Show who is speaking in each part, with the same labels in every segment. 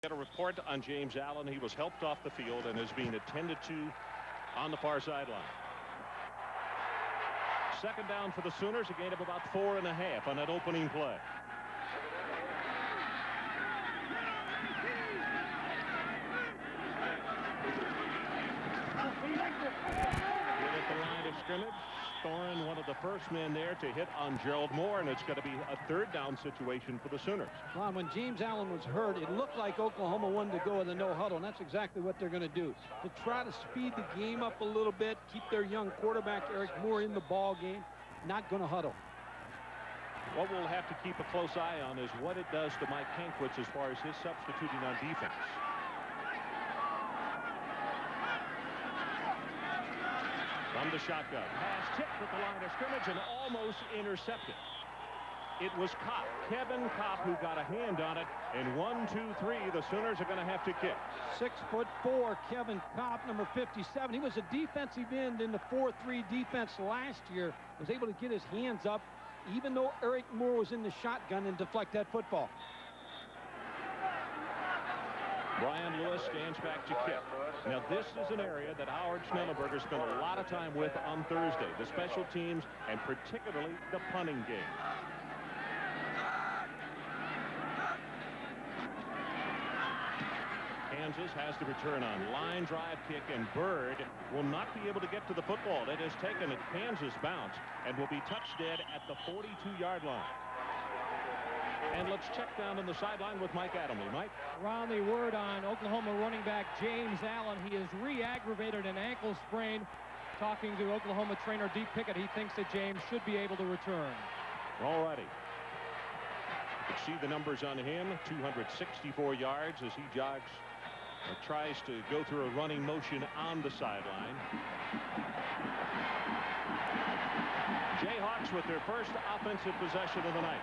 Speaker 1: Get a report on James Allen. He was helped off the field and is being attended to on the far sideline. Second down for the Sooners, a gain of about 4.5 on that opening play. Here at the line of scrimmage, Thorin, one of the first men there to hit on Gerald Moore, and it's going to be a third down situation for the Sooners.
Speaker 2: Ron, when James Allen was hurt, it looked like Oklahoma wanted to go with a no huddle, and that's exactly what they're going to do. To try to speed the game up a little bit, keep their young quarterback Eric Moore in the ball game, not going to huddle.
Speaker 1: What we'll have to keep a close eye on is what it does to Mike Hankwitz as far as his substituting on defense. From the shotgun, pass tipped at the line of scrimmage and almost intercepted. It was Kopp, Kevin Kopp, who got a hand on it, and 1, 2, 3, the Sooners are going to have to kick.
Speaker 2: 6'4", Kevin Kopp, number 57. He was a defensive end in the 4-3 defense last year. Was able to get his hands up, even though Eric Moore was in the shotgun, and deflect that football.
Speaker 1: Brian Lewis stands back to kick. Now, this is an area that Howard Schnellenberger spent a lot of time with on Thursday, the special teams and particularly the punting game. Kansas has the return on line drive kick, and Bird will not be able to get to the football. It has taken a Kansas bounce and will be touched dead at the 42-yard line. And let's check down on the sideline with Mike Adamle. Mike?
Speaker 3: Ron, the word on Oklahoma running back James Allen. He has re-aggravated an ankle sprain. Talking to Oklahoma trainer Deke Pickett, he thinks that James should be able to return.
Speaker 1: All righty. You can see the numbers on him. 264 yards as he jogs or tries to go through a running motion on the sideline. Jayhawks with their first offensive possession of the night.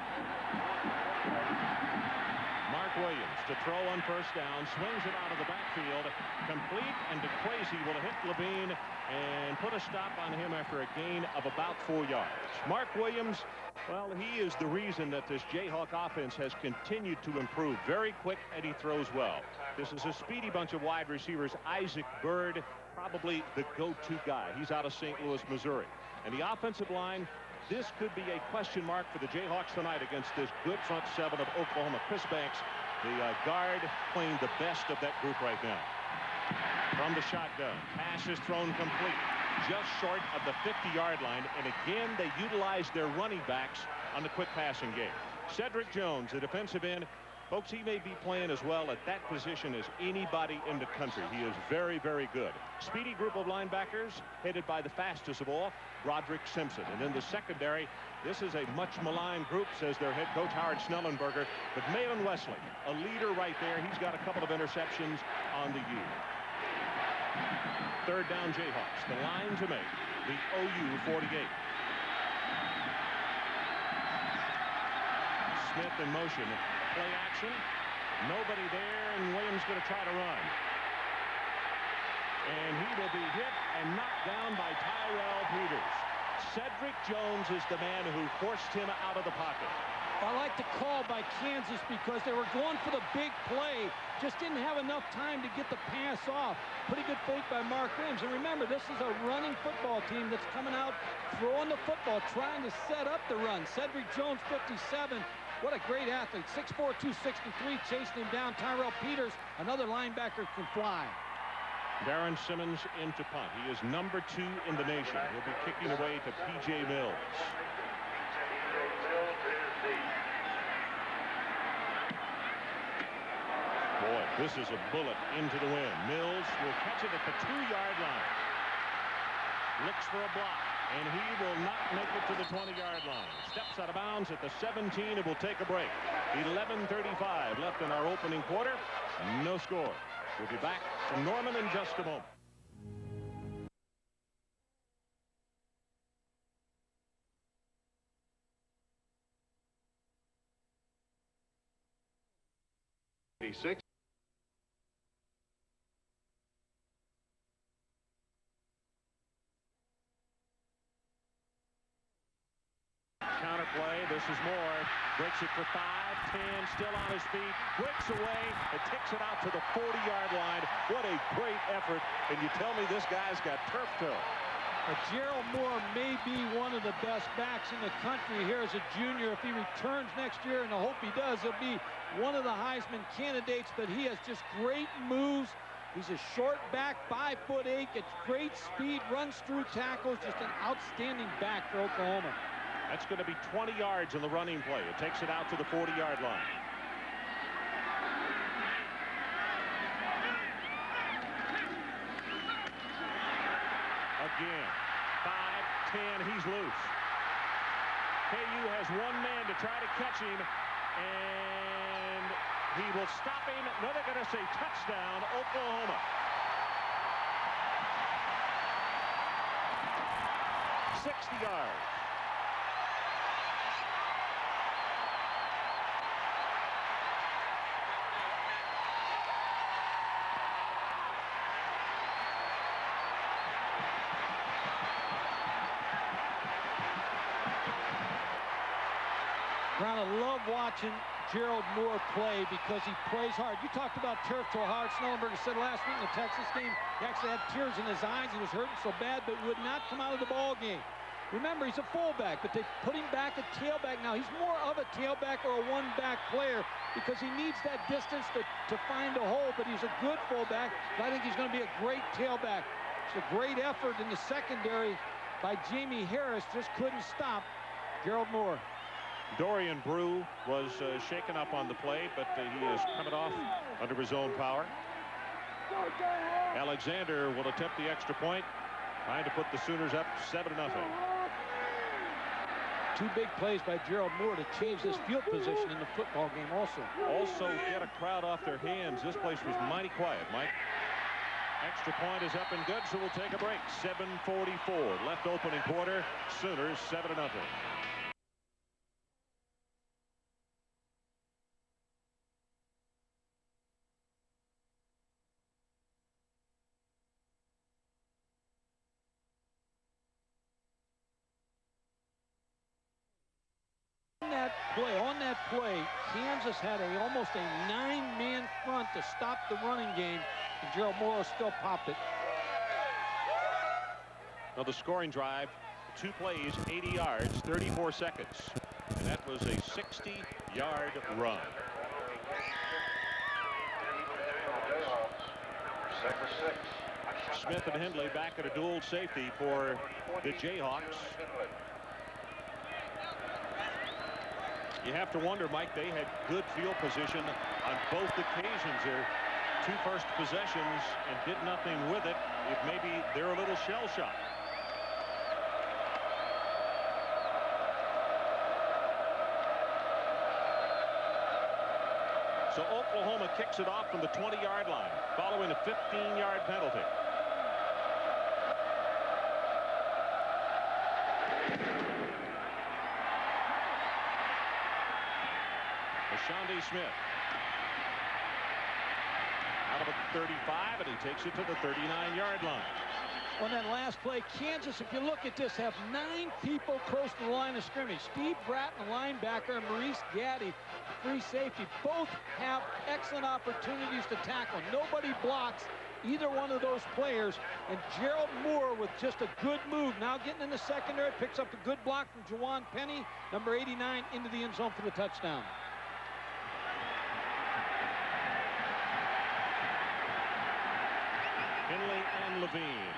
Speaker 1: Mark Williams to throw on first down, swings it out of the backfield, complete, and DeQuasie will hit Levine and put a stop on him after a gain of about 4 yards. Mark Williams, well, he is the reason that this Jayhawk offense has continued to improve. Very quick, and he throws well. This is a speedy bunch of wide receivers. Isaac Bird, probably the go-to guy. He's out of St. Louis, Missouri. And the offensive line, this could be a question mark for the Jayhawks tonight against this good front seven of Oklahoma. Chris Banks, the guard, playing the best of that group right now. From the shotgun, pass is thrown complete, just short of the 50-yard line. And again, they utilize their running backs on the quick passing game. Cedric Jones, the defensive end. Folks, he may be playing as well at that position as anybody in the country. He is very, very good. Speedy group of linebackers headed by the fastest of all, Roderick Simpson. And in the secondary, this is a much maligned group, says their head coach Howard Schnellenberger. But Malin Wesley, a leader right there. He's got a couple of interceptions on the year. Third down Jayhawks. The line to make, the OU 48. Smith in motion. Play action. Nobody there, and Williams going to try to run. And he will be hit and knocked down by Tyrell Peters. Cedric Jones is the man who forced him out of the pocket.
Speaker 2: I like the call by Kansas because they were going for the big play. Just didn't have enough time to get the pass off. Pretty good fake by Mark Williams. And remember, this is a running football team that's coming out, throwing the football, trying to set up the run. Cedric Jones, 57. What a great athlete. 6'4", 263, chasing him down. Tyrell Peters, another linebacker, can fly.
Speaker 1: Darren Simmons into punt. He is number 2 in the nation. He'll be kicking away to P.J. Mills. Boy, this is a bullet into the wind. Mills will catch it at the 2-yard line. Looks for a block, and he will not make it to the 20-yard line. Steps out of bounds at the 17 and will take a break. 11:35 left in our opening quarter. No score. We'll be back to Norman in just a moment. Counter play. This is Moore. Breaks it for 5. 10 still on his feet. Breaks away and takes it out to the 40-yard line. What a great effort. And you tell me this guy's got turf toe.
Speaker 2: Gerald Moore may be one of the best backs in the country here as a junior. If he returns next year, and I hope he does, he'll be one of the Heisman candidates, but he has just great moves. He's a short back, 5'8", gets great speed, runs through tackles, just an outstanding back for Oklahoma.
Speaker 1: That's going to be 20 yards in the running play. It takes it out to the 40-yard line. Again, 5, 10, he's loose. KU has one man to try to catch him, and he will stop him. No, they're going to say touchdown, Oklahoma. 60 yards.
Speaker 2: Ron, I love watching Gerald Moore play because he plays hard. You talked about turf toe hard. Snellenberger said last week in the Texas game, he actually had tears in his eyes. He was hurting so bad, but would not come out of the ball game. Remember, he's a fullback, but they put him back at tailback now. He's more of a tailback or a one-back player because he needs that distance to find a hole, but he's a good fullback. But I think he's going to be a great tailback. It's a great effort in the secondary by Jamie Harris. Just couldn't stop Gerald Moore.
Speaker 1: Dorian Brew was shaken up on the play, but he is coming off under his own power. Alexander will attempt the extra point, trying to put the Sooners up 7-0.
Speaker 2: Two big plays by Gerald Moore to change his field position in the football game also.
Speaker 1: Also get a crowd off their hands. This place was mighty quiet, Mike. Extra point is up and good, so we'll take a break. 7:44 left opening quarter. Sooners 7-0.
Speaker 2: On that play, Kansas had almost a 9-man front to stop the running game, and Gerald Moore still popped it.
Speaker 1: Now the scoring drive, 2 plays, 80 yards, 34 seconds. And that was a 60-yard run. Smith and Hindley back at a dual safety for the Jayhawks. You have to wonder, Mike, they had good field position on both occasions. Their 2 first possessions and did nothing with it. If maybe they're a little shell-shocked. So Oklahoma kicks it off from the 20-yard line following a 15-yard penalty. Shonda Smith out of a 35, and he takes it to the 39-yard line.
Speaker 2: On that last play, Kansas, if you look at this, have 9 people close to the line of scrimmage. Steve Bratton, the linebacker, and Maurice Gaddy, free safety, both have excellent opportunities to tackle. Nobody blocks either one of those players, and Gerald Moore with just a good move. Now getting in the secondary, picks up a good block from Jawan Penny, number 89, into the end zone for the touchdown.
Speaker 1: Hindley and Levine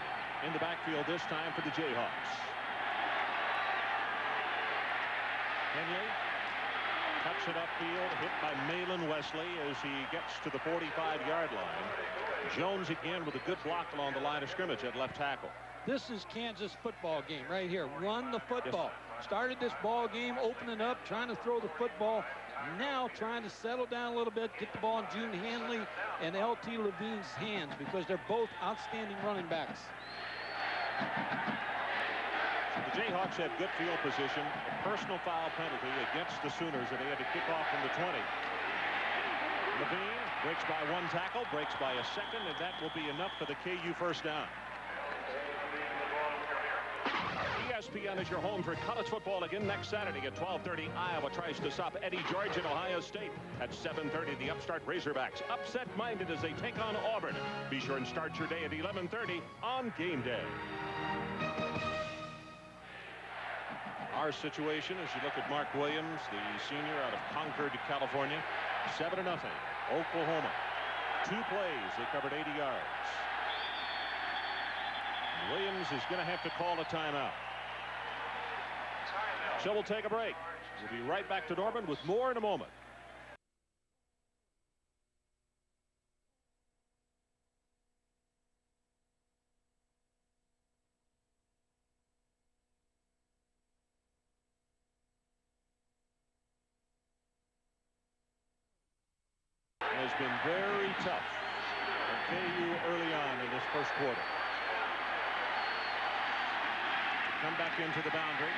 Speaker 1: in the backfield this time for the Jayhawks. Hindley cuts it upfield, hit by Malin Wesley as he gets to the 45-yard line. Jones again with a good block along the line of scrimmage at left tackle.
Speaker 2: This is Kansas football game right here. Run the football. Yes. Started this ball game opening up, trying to throw the football. Now trying to settle down a little bit, get the ball in June Handley and L.T. Levine's hands because they're both outstanding running backs.
Speaker 1: So the Jayhawks had good field position. A personal foul penalty against the Sooners, and they had to kick off from the 20. Levine breaks by 1 tackle, breaks by a second, and that will be enough for the KU first down. He ESPN is your home for college football again next Saturday at 12:30. Iowa tries to stop Eddie George at Ohio State. At 7:30, the upstart Razorbacks upset-minded as they take on Auburn. Be sure and start your day at 11:30 on game day. Our situation, as you look at Mark Williams, the senior out of Concord, California, 7-0. Oklahoma. 2 plays. They covered 80 yards. Williams is going to have to call a timeout. So we'll take a break. We'll be right back to Norman with more in a moment. Has been very tough for KU early on in this first quarter. Come back into the boundary.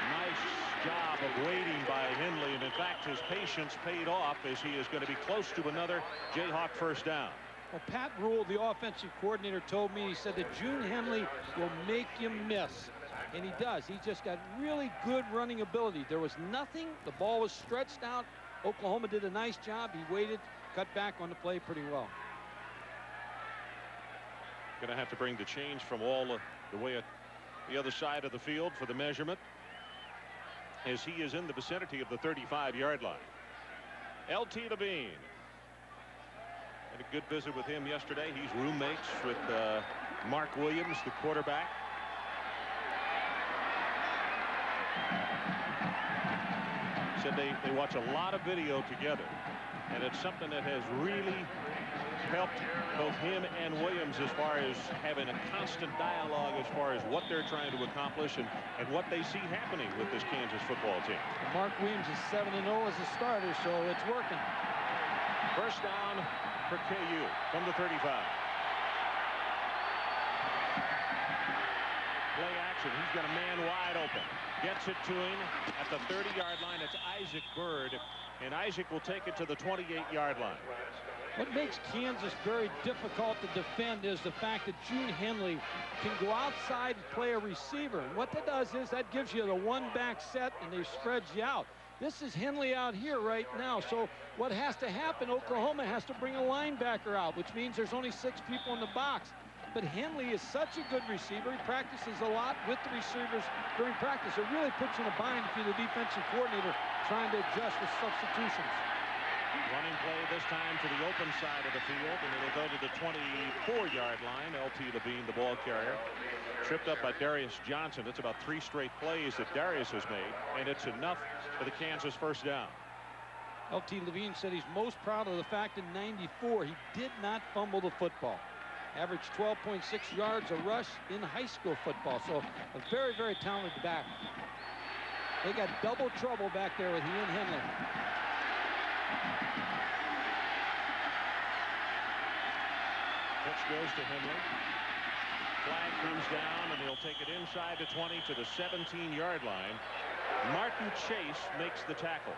Speaker 1: Nice job of waiting by Henley, and in fact his patience paid off as he is going to be close to another Jayhawk first down.
Speaker 2: Well, Pat Rule, the offensive coordinator, told me, he said that June Henley will make you miss, and he does. He's just got really good running ability. There was nothing. The ball was stretched out. Oklahoma did a nice job. He waited, cut back on the play pretty well.
Speaker 1: Going to have to bring the change from all the way at the other side of the field for the measurement, as he is in the vicinity of the 35-yard line. LT Levine. Had a good visit with him yesterday. He's roommates with Mark Williams, the quarterback. Said they watch a lot of video together, and it's something that has really helped both him and Williams as far as having a constant dialogue as far as what they're trying to accomplish and what they see happening with this Kansas football team.
Speaker 2: Mark Williams is 7-0 as a starter, so it's working.
Speaker 1: First down for KU from the 35. Play action. He's got a man wide open. Gets it to him at the 30-yard line. It's Isaac Byrd, and Isaac will take it to the 28-yard line.
Speaker 2: What makes Kansas very difficult to defend is the fact that June Henley can go outside and play a receiver. And what that does is that gives you the one-back set, and they spread you out. This is Henley out here right now. So what has to happen, Oklahoma has to bring a linebacker out, which means there's only 6 people in the box. But Henley is such a good receiver. He practices a lot with the receivers during practice. It really puts you in a bind if you're the defensive coordinator trying to adjust with substitutions.
Speaker 1: Running play this time to the open side of the field, and it'll go to the 24-yard line. LT Levine, the ball carrier, tripped up by Darius Johnson. It's about 3 straight plays that Darius has made, and it's enough for the Kansas first down.
Speaker 2: LT Levine said he's most proud of the fact in '94 he did not fumble the football. Averaged 12.6 yards a rush in high school football. So a very, very talented back. They got double trouble back there with Ian Henley.
Speaker 1: Pitch goes to Henley. Flag comes down, and he'll take it inside the 20 to the 17-yard line. Martin Chase makes the tackle.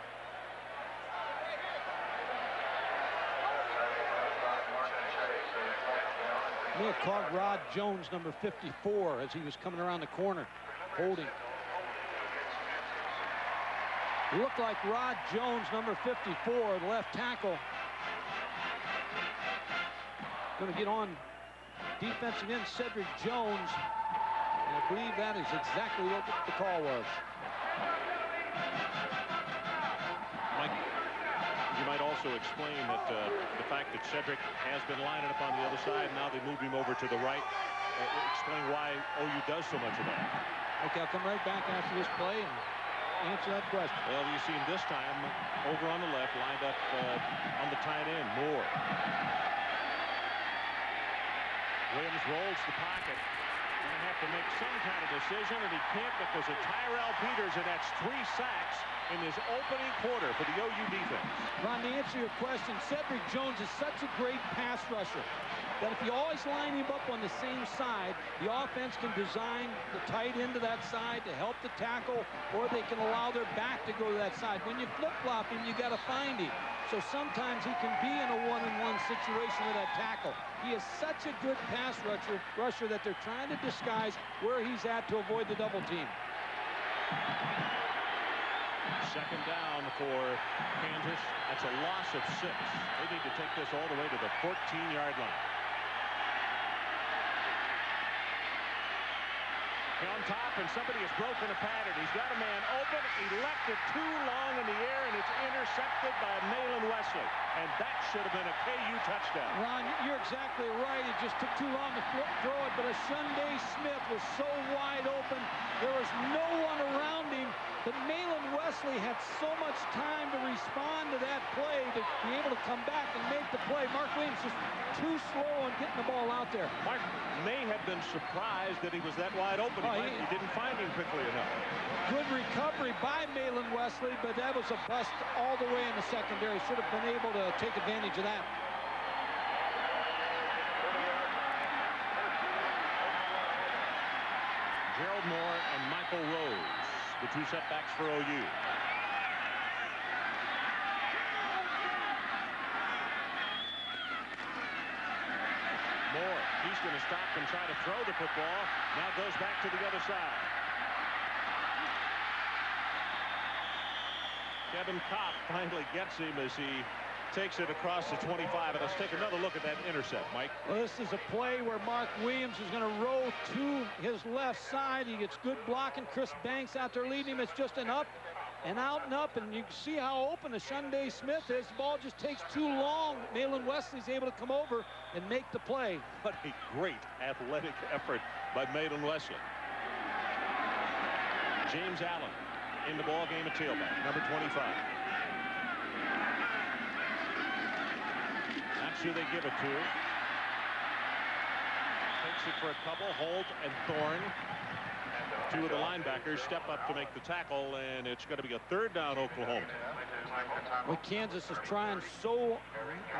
Speaker 2: May have caught Rod Jones, number 54, as he was coming around the corner, holding. It looked like Rod Jones, number 54, the left tackle, going to get on defensive end Cedric Jones, and I believe that is exactly what the call was.
Speaker 1: Mike, you might also explain that the fact that Cedric has been lining up on the other side, now they moved him over to the right. Explain why OU does so much of that.
Speaker 2: Okay, I'll come right back after this play and answer that question.
Speaker 1: Well, you see him this time over on the left, lined up on the tight end, Moore. Williams rolls the pocket. Going to have to make some kind of decision, and he can't because of Tyrell Peters, and that's 3 sacks in his opening quarter for the OU defense.
Speaker 2: Ron, to answer your question, Cedric Jones is such a great pass rusher that if you always line him up on the same side, the offense can design the tight end to that side to help the tackle, or they can allow their back to go to that side. When you flip-flop him, you got to find him. So sometimes he can be in a one-on-one situation with that tackle. He is such a good pass rusher that they're trying to disguise where he's at to avoid the double team.
Speaker 1: Second down for Kansas. That's a loss of 6. They need to take this all the way to the 14-yard line. On top, and somebody has broken a pattern. He's got a man open. He left it too long in the air, and it's intercepted by Malin Wesley. And that should have been a KU touchdown.
Speaker 2: Ron, you're exactly right. It just took too long to throw it, but Ashunde Smith was so wide open. There was no one around him. But Malin Wesley had so much time to respond to that play to be able to come back and make the play. Mark Williams just too slow on getting the ball out there.
Speaker 1: Mark may have been surprised that he was that wide open. He didn't find him quickly enough.
Speaker 2: Good recovery by Malin Wesley, but that was a bust all the way in the secondary. Should have been able to take advantage of that.
Speaker 1: Gerald Moore and Michael Rose, the 2 setbacks for OU. Moore, he's going to stop and try to throw the football. Now goes back to the other side. Kevin Kopp finally gets him as he takes it across the 25. And let's take another look at that intercept, Mike.
Speaker 2: Well, this is a play where Mark Williams is going to roll to his left side. He gets good blocking. Chris Banks out there leading him. It's just an up and out and up, and you can see how open Ashunde Smith is. The ball just takes too long. Malin Wesley's able to come over and make the play.
Speaker 1: What a great athletic effort by Malin Wesley. James Allen in the ball game at tailback, number 25. That's who they give it to. Takes it for a couple. Holt and Thorne, 2 of the linebackers, step up to make the tackle, and it's going to be a 3rd down, Oklahoma.
Speaker 2: Well, Kansas is trying so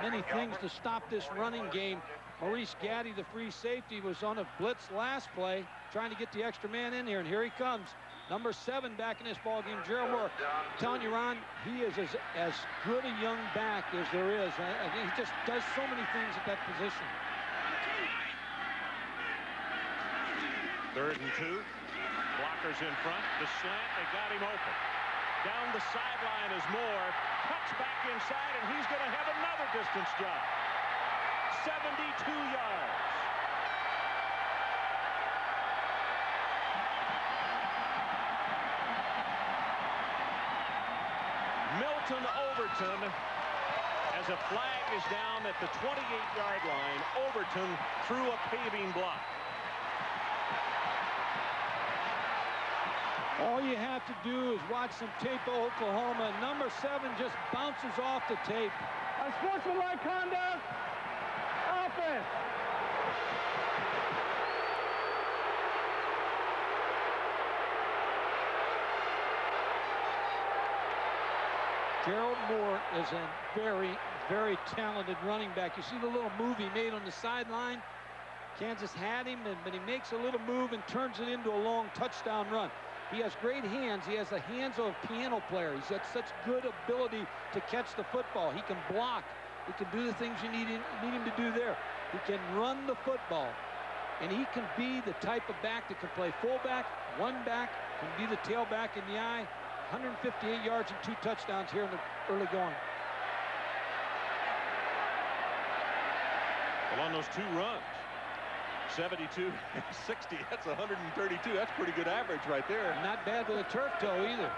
Speaker 2: many things to stop this running game. Maurice Gaddy, the free safety, was on a blitz last play, trying to get the extra man in here, and here he comes. Number 7 back in this ball game, Gerald Moore. I'm telling you, Ron, he is as good a young back as there is. He just does so many things at that position.
Speaker 1: 3rd and 2. Blockers in front. The slant, they got him open. Down the sideline is Moore. Cuts back inside, and he's going to have another distance job. 72 yards. Milton Overton, as a flag is down at the 28-yard line. Overton threw a paving block.
Speaker 2: All you have to do is watch some tape of Oklahoma. Number 7 just bounces off the tape.
Speaker 3: Unsportsmanlike conduct. Offense.
Speaker 2: Gerald Moore is a very, very talented running back. You see the little move he made on the sideline? Kansas had him, but he makes a little move and turns it into a long touchdown run. He has great hands. He has the hands of a piano player. He's got such good ability to catch the football. He can block. He can do the things you need him to do there. He can run the football. And he can be the type of back that can play fullback, one back, can be the tailback in the eye. 158 yards and 2 touchdowns here in the early going.
Speaker 1: Well, on those 2 runs, 72 and 60, that's 132. That's pretty good average right there.
Speaker 2: Not bad with a turf toe either.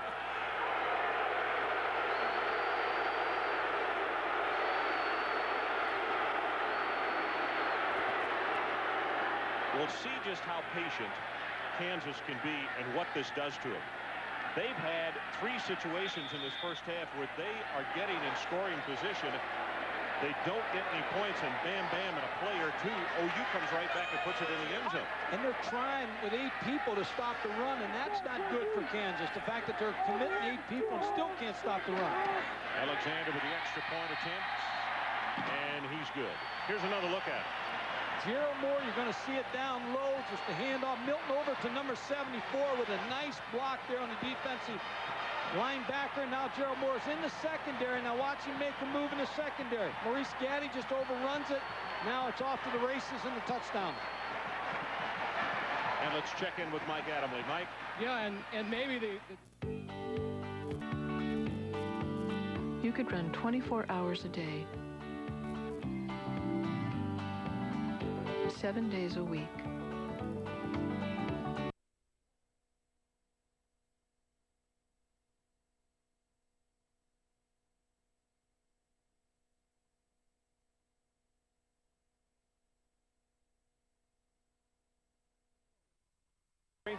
Speaker 1: We'll see just how patient Kansas can be and what this does to them. They've had 3 situations in this first half where they are getting in scoring position. They don't get any points, and bam, bam, in a play or 2, OU comes right back and puts it in the end zone.
Speaker 2: And they're trying with 8 people to stop the run, and that's not good for Kansas. The fact that they're committing 8 people and still can't stop the run.
Speaker 1: Alexander with the extra point attempt, and he's good. Here's another look at it.
Speaker 2: Gerald Moore, you're going to see it down low, just a handoff. Milton over to number 74 with a nice block there on the defensive linebacker. Now Gerald Moore's in the secondary. Now watch him make a move in the secondary. Maurice Gaddy just overruns it. Now it's off to the races and the touchdown.
Speaker 1: And let's check in with Mike Adamle. Mike?
Speaker 3: Yeah, and maybe the
Speaker 4: You could run 24 hours a day, 7 days a week.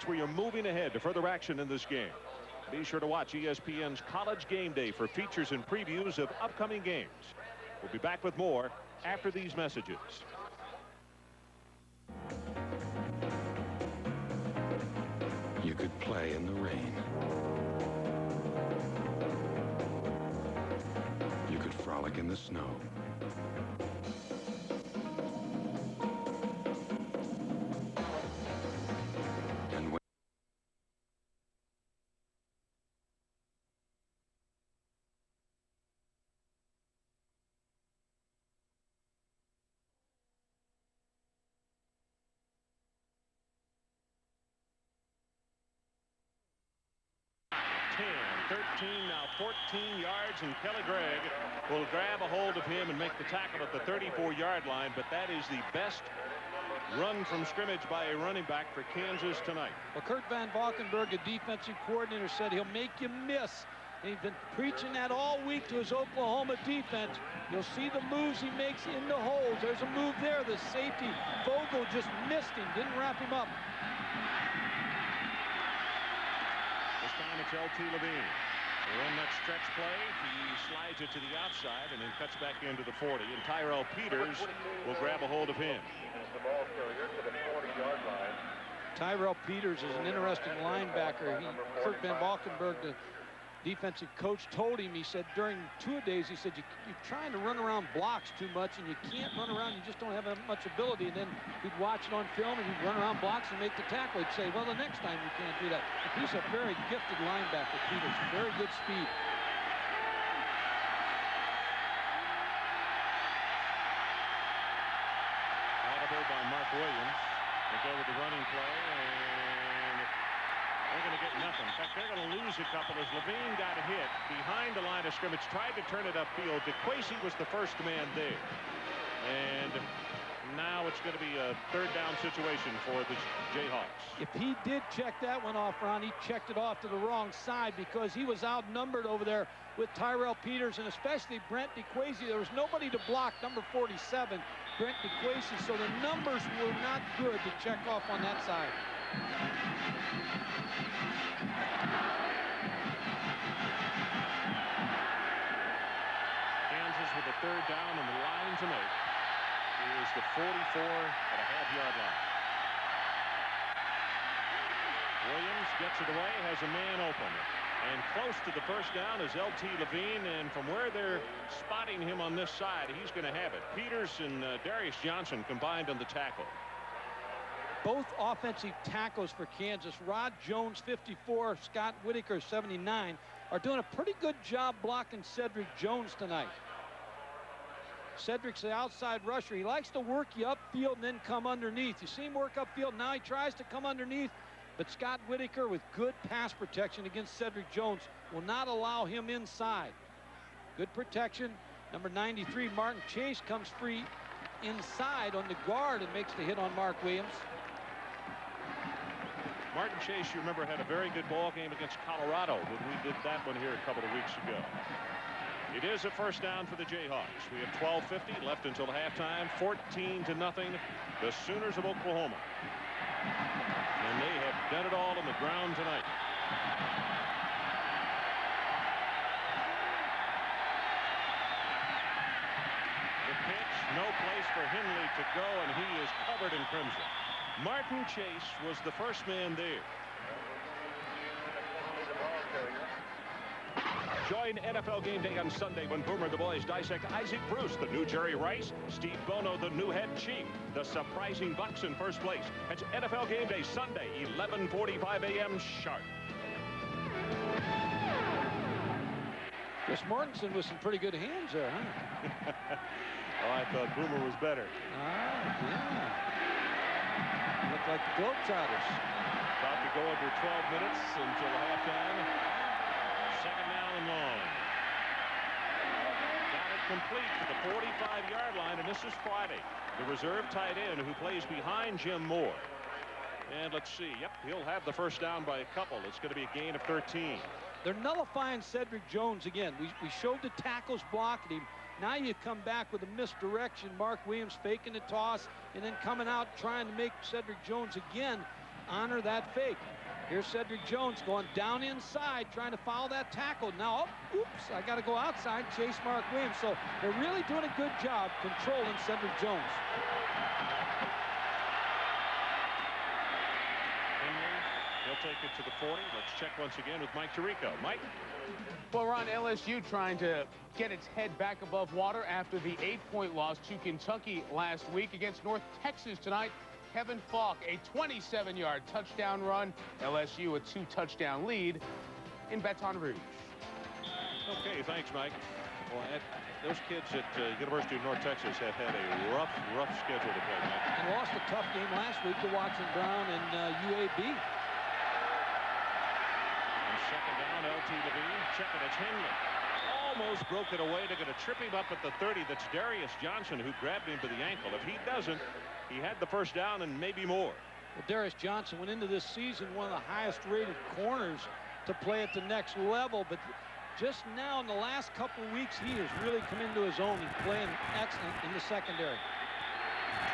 Speaker 1: Where you're moving ahead to further action in this game. Be sure to watch ESPN's College Game Day for features and previews of upcoming games. We'll be back with more after these messages.
Speaker 5: You could play in the rain. You could frolic in the snow.
Speaker 1: 13, now 14 yards, and Kelly Gregg will grab a hold of him and make the tackle at the 34-yard line, but that is the best run from scrimmage by a running back for Kansas tonight.
Speaker 2: Well, Kurt Van Valkenburg, a defensive coordinator, said he'll make you miss. And he's been preaching that all week to his Oklahoma defense. You'll see the moves he makes in the holes. There's a move there. The safety, Vogel, just missed him, didn't wrap him up.
Speaker 1: This time it's L.T. Levine. They run that stretch play. He slides it to the outside and then cuts back into the 40. And Tyrell Peters will grab a hold of him.
Speaker 6: The ball carrier to the 40-yard line.
Speaker 2: Tyrell Peters is an interesting linebacker. Kurt Van Valkenburg, the defensive coach, told him, he said during two-a-days, he said, you're trying to run around blocks too much, and you can't run around, you just don't have much ability. And then he'd watch it on film, and he'd run around blocks and make the tackle. He'd say, well, the next time you can't do that. But he's a very gifted linebacker, Peters, very good speed.
Speaker 1: Audible by Mark Williams. They go with the running play, and they're going to get nothing. In fact, they're going to lose a couple as Levine got hit behind the line of scrimmage, tried to turn it upfield. DeQuasey was the first man there. And now it's going to be a third down situation for the Jayhawks.
Speaker 2: If he did check that one off, Ron, he checked it off to the wrong side because he was outnumbered over there with Tyrell Peters and especially Brent DeQuasey. There was nobody to block number 47, Brent DeQuasey, so the numbers were not good to check off on that side.
Speaker 1: Kansas with a third down and the line to make is the 44.5-yard line. Williams gets it away, has a man open. And close to the first down is L.T. Levine, and from where they're spotting him on this side, he's going to have it. Peters and Darius Johnson combined on the tackle.
Speaker 2: Both offensive tackles for Kansas, Rod Jones, 54, Scott Whitaker, 79, are doing a pretty good job blocking Cedric Jones tonight. Cedric's the outside rusher. He likes to work you upfield and then come underneath. You see him work upfield. Now he tries to come underneath. But Scott Whitaker, with good pass protection against Cedric Jones, will not allow him inside. Good protection. Number 93, Martin Chase, comes free inside on the guard and makes the hit on Mark Williams.
Speaker 1: Martin Chase, you remember, had a very good ball game against Colorado when we did that one here a couple of weeks ago. It is a first down for the Jayhawks. We have 12:50 left until halftime. 14-0. The Sooners of Oklahoma. And they have done it all on the ground tonight. The pitch, no place for Henley to go, and he is covered in crimson. Martin Chase was the first man there. Join NFL Game Day on Sunday when Boomer and the boys dissect Isaac Bruce, the new Jerry Rice, Steve Bono, the new head chief, the surprising Bucks in first place. It's NFL Game Day Sunday, 11:45 a.m. sharp.
Speaker 2: Chris Mortensen with some pretty good hands there, huh?
Speaker 1: Oh, I thought Boomer was better.
Speaker 2: Yeah. Look like the Globetrotters.
Speaker 1: About to go under 12 minutes until halftime. Second down and long. Got it complete to the 45-yard line, and this is Friday, the reserve tight end who plays behind Jim Moore. And let's see. Yep, he'll have the first down by a couple. It's going to be a gain of 13.
Speaker 2: They're nullifying Cedric Jones again. We showed the tackles blocking him. Now you come back with a misdirection. Mark Williams faking the toss and then coming out trying to make Cedric Jones again honor that fake. Here's Cedric Jones going down inside trying to foul that tackle. Now, oh, oops, I got to go outside, chase Mark Williams. So they're really doing a good job controlling Cedric Jones.
Speaker 1: He'll take it to the 40. Let's check once again with Mike Tirico. Mike?
Speaker 7: Well, Ron, LSU trying to get its head back above water after the 8-point loss to Kentucky last week. Against North Texas tonight, Kevin Falk, a 27-yard touchdown run. LSU a 2-touchdown lead in Baton Rouge.
Speaker 1: Okay, thanks, Mike. Well, those kids at University of North Texas have had a rough schedule to play, Mike.
Speaker 2: And lost a tough game last week to Watson Brown and UAB.
Speaker 1: Second down, LT Levine. Checking it's Henley. Almost broke it away. They're going to trip him up at the 30. That's Darius Johnson who grabbed him by the ankle. If he doesn't, he had the first down and maybe more.
Speaker 2: Well, Darius Johnson went into this season one of the highest rated corners to play at the next level. But just now in the last couple of weeks, he has really come into his own. He's playing excellent in the secondary.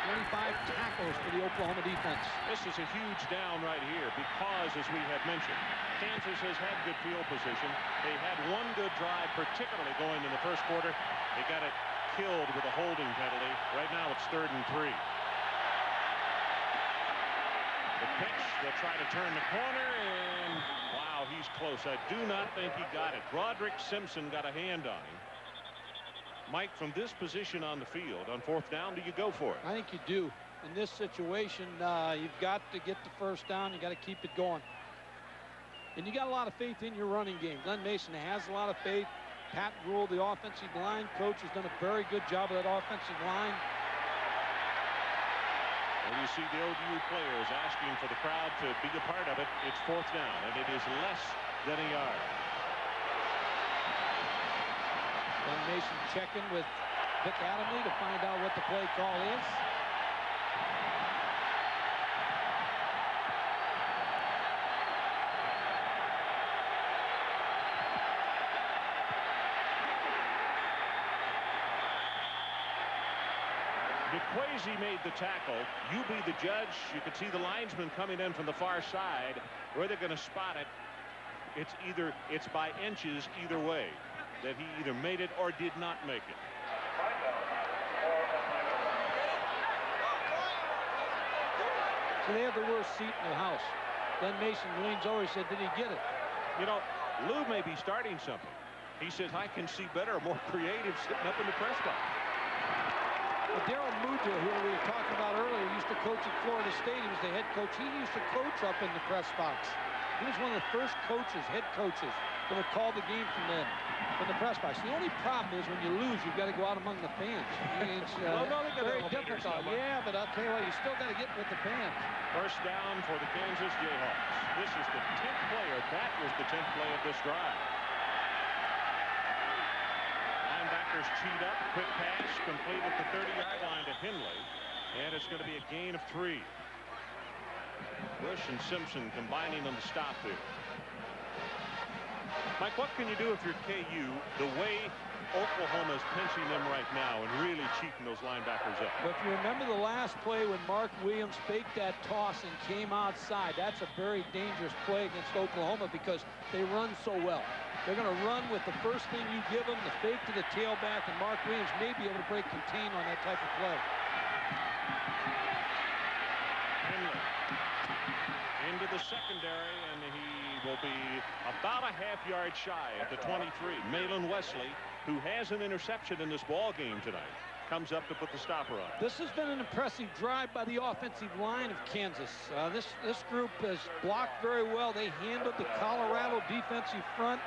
Speaker 2: 25 tackles for the Oklahoma defense.
Speaker 1: This is a huge down right here because, as we had mentioned, Kansas has had good field position. They had one good drive, particularly going in the first quarter. They got it killed with a holding penalty. Right now it's 3rd and 3. The pitch, they'll try to turn the corner, and wow, he's close. I do not think he got it. Broderick Simpson got a hand on him. Mike, from this position on the field, on 4th down, do you go for it?
Speaker 2: I think you do. In this situation, you've got to get the first down. You got to keep it going. And you got a lot of faith in your running game. Glenn Mason has a lot of faith. Pat Rule, the offensive line coach, has done a very good job of that offensive line.
Speaker 1: And you see the ODU players asking for the crowd to be a part of it. It's 4th down, and it is less than a yard.
Speaker 2: Glenn Mason checking with Vic Adamley to find out what the play call is.
Speaker 1: DeQuasi made the tackle. You be the judge. You can see the linesman coming in from the far side. Where they're going to spot it, it's by inches either way, that he either made it or did not make it.
Speaker 2: So they have the worst seat in the house. Glenn Mason leans over and said, did he get it?
Speaker 1: You know, Lou may be starting something. He says, I can see better, more creative sitting up in the press box.
Speaker 2: Well, Daryl Muja, who we were talking about earlier, used to coach at Florida State. He was the head coach. He used to coach up in the press box. He was one of the first coaches, head coaches, that would call the game from the press box. The only problem is when you lose, you've got to go out among the fans. It's very difficult. Yeah, but I'll tell you what, you still got to get with the fans.
Speaker 1: First down for the Kansas Jayhawks. This is the 10th play, or that was the 10th play of this drive. Linebackers cheat up, quick pass, complete at the 30-yard line to Henley, and it's going to be a gain of 3. Bush and Simpson combining on the stop there. Mike, what can you do if you're KU the way Oklahoma's pinching them right now and really cheating those linebackers up?
Speaker 2: But if you remember the last play when Mark Williams faked that toss and came outside, that's a very dangerous play against Oklahoma because they run so well. They're going to run with the first thing you give them, the fake to the tailback, and Mark Williams may be able to break contain on that type of play.
Speaker 1: Henley into the secondary, and he will be about a half-yard shy at the 23. Malin Wesley, who has an interception in this ball game tonight, comes up to put the stopper on.
Speaker 2: This has been an impressive drive by the offensive line of Kansas. This group has blocked very well. They handled the Colorado defensive front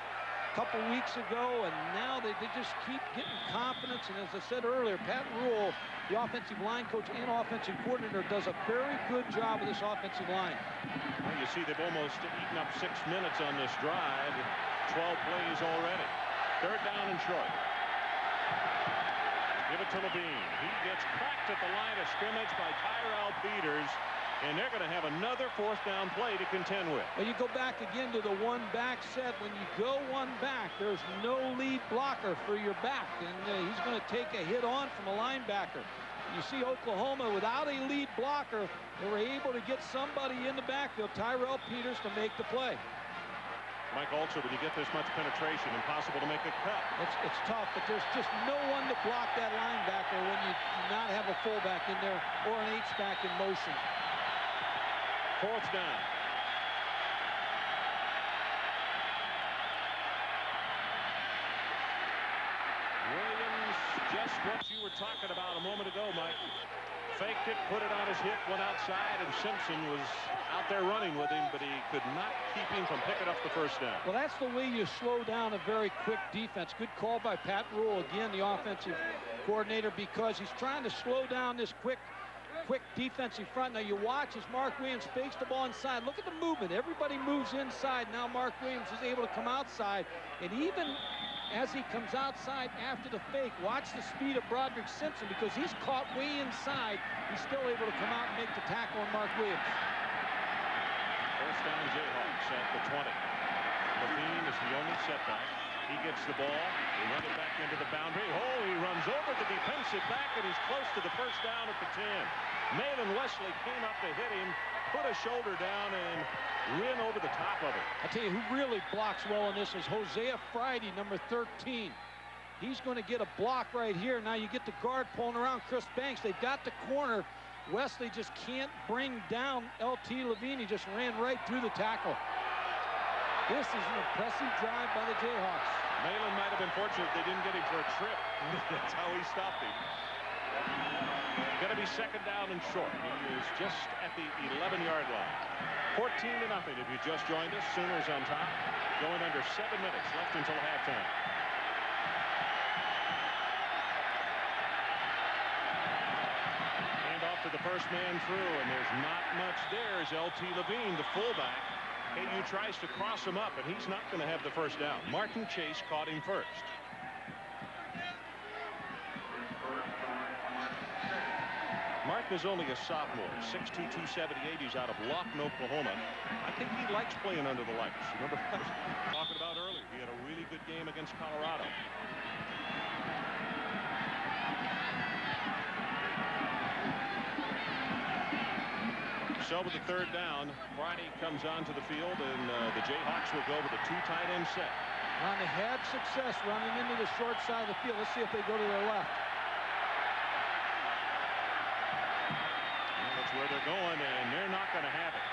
Speaker 2: couple weeks ago, and now they just keep getting confidence. And as I said earlier, Pat Rule, the offensive line coach and offensive coordinator, does a very good job with this offensive line.
Speaker 1: Well, you see they've almost eaten up 6 minutes on this drive. 12 plays already. Third down and short. Give it to Levine. He gets cracked at the line of scrimmage by Tyrell Peters, and they're going to have another fourth down play to contend with.
Speaker 2: Well, you go back again to the one back set. When you go one back, there's no lead blocker for your back, and he's going to take a hit on from a linebacker. You see Oklahoma without a lead blocker, they were able to get somebody in the backfield, Tyrell Peters, to make the play.
Speaker 1: Mike, also, when you get this much penetration, impossible to make a cut.
Speaker 2: It's tough, but there's just no one to block that linebacker when you do not have a fullback in there or an H-back in motion.
Speaker 1: Fourth down. Williams, just what you were talking about a moment ago, Mike. Faked it, put it on his hip, went outside, and Simpson was out there running with him, but he could not keep him from picking up the first down.
Speaker 2: Well, that's the way you slow down a very quick defense. Good call by Pat Rule, again, the offensive coordinator, because he's trying to slow down this quick defensive front. Now you watch as Mark Williams fakes the ball inside. Look at the movement. Everybody moves inside. Now Mark Williams is able to come outside, and even as he comes outside after the fake, watch the speed of Broderick Simpson, because he's caught way inside. He's still able to come out and make the tackle on Mark Williams.
Speaker 1: First down, Jayhawks at the 20. Levine is the only setback. He gets the ball. They run it back into the boundary. Oh, he runs over the defensive back, and he's close to the first down at the 10. Malin Wesley came up to hit him, put a shoulder down, and ran over the top of it.
Speaker 2: I tell you, who really blocks well in this is Hosea Friday, number 13. He's going to get a block right here. Now you get the guard pulling around Chris Banks. They've got the corner. Wesley just can't bring down L.T. Levine. He just ran right through the tackle. This is an impressive drive by the Jayhawks.
Speaker 1: Malin might have been fortunate they didn't get him for a trip. That's how he stopped him. Going to be second down and short. He is just at the 11-yard line. 14-0 if you just joined us. Sooners on top. Going under 7 minutes left until halftime. Hand off to the first man through, and there's not much there as L.T. Levine, the fullback. KU tries to cross him up, and he's not going to have the first down. Martin Chase caught him first. Martin is only a sophomore, 6'2", 278. He's out of Lawton, Oklahoma. I think he likes playing under the lights. Remember what I was talking about earlier? He had a really good game against Colorado. So with the third down, Friday comes onto the field, and the Jayhawks will go with a 2 tight end set.
Speaker 2: And they had success running into the short side of the field. Let's see if they go to their left.
Speaker 1: Well, that's where they're going, and they're not going to have it.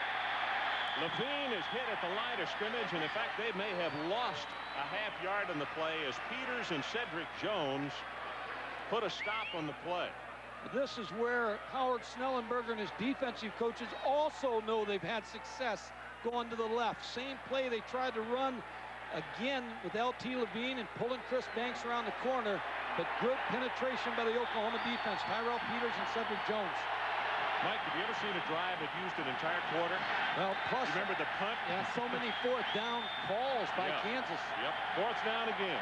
Speaker 1: Levine is hit at the line of scrimmage, and in fact, they may have lost a half yard on the play as Peters and Cedric Jones put a stop on the play.
Speaker 2: This is where Howard Snellenberger and his defensive coaches also know they've had success going to the left. Same play they tried to run again with L.T. Levine and pulling Chris Banks around the corner, but good penetration by the Oklahoma defense. Tyrell Peters and Cedric Jones.
Speaker 1: Mike, have you ever seen a drive that used an entire quarter?
Speaker 2: Well, plus,
Speaker 1: you remember the punt?
Speaker 2: Yeah, so many fourth down calls by Kansas.
Speaker 1: Yep, fourth down again.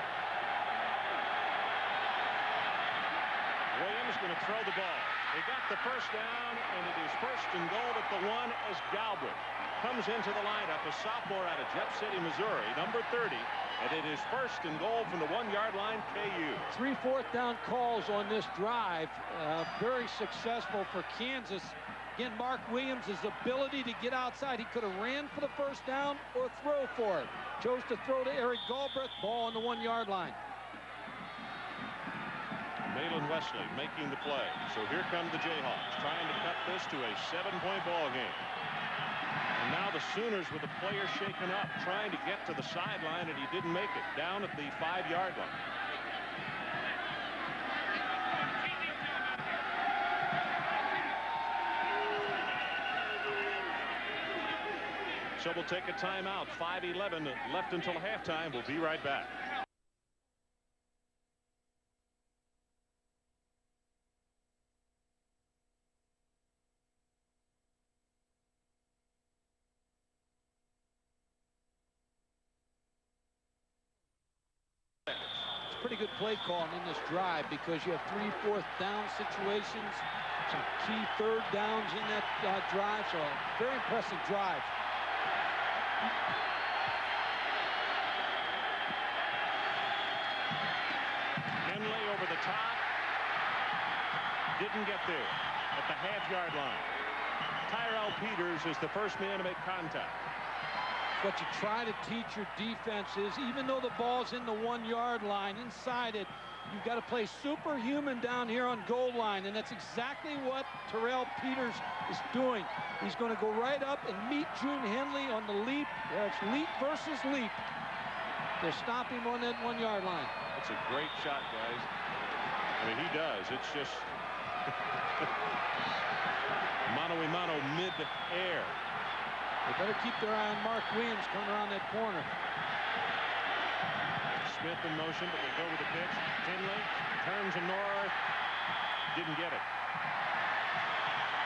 Speaker 1: Williams going to throw the ball. They got the first down, and it is first and goal at the 1 as Galbraith comes into the lineup, a sophomore out of Jeff City, Missouri, number 30, and it is first and goal from the 1-yard line, KU. 3
Speaker 2: fourth down calls on this drive. Very successful for Kansas. Again, Mark Williams' ability to get outside. He could have ran for the first down or throw for it. Chose to throw to Eric Galbraith. Ball on the 1-yard line.
Speaker 1: Malin Wesley making the play. So here come the Jayhawks trying to cut this to a 7-point ball game. And now the Sooners with the player shaken up, trying to get to the sideline, and he didn't make it. Down at the 5-yard line. So we'll take a timeout. 5:11 left until halftime. We'll be right back.
Speaker 2: Pretty good play calling in this drive because you have 3 4th down situations, some key 3rd downs in that drive. So very impressive drive.
Speaker 1: Henley over the top. Didn't get there at the half-yard line. Tyrell Peters is the first man to make contact.
Speaker 2: What you try to teach your defense is, even though the ball's in the 1-yard line, inside it, you've got to play superhuman down here on goal line, and that's exactly what Tyrell Peters is doing. He's going to go right up and meet June Henley on the leap. It's leap versus leap. They'll stop him on that 1-yard line.
Speaker 1: That's a great shot, guys. I mean, he does. It's just mano-a-mano mid-air.
Speaker 2: They better keep their eye on Mark Williams coming around that corner.
Speaker 1: Smith in motion, but they go with the pitch. Henley turns to north. Didn't get it.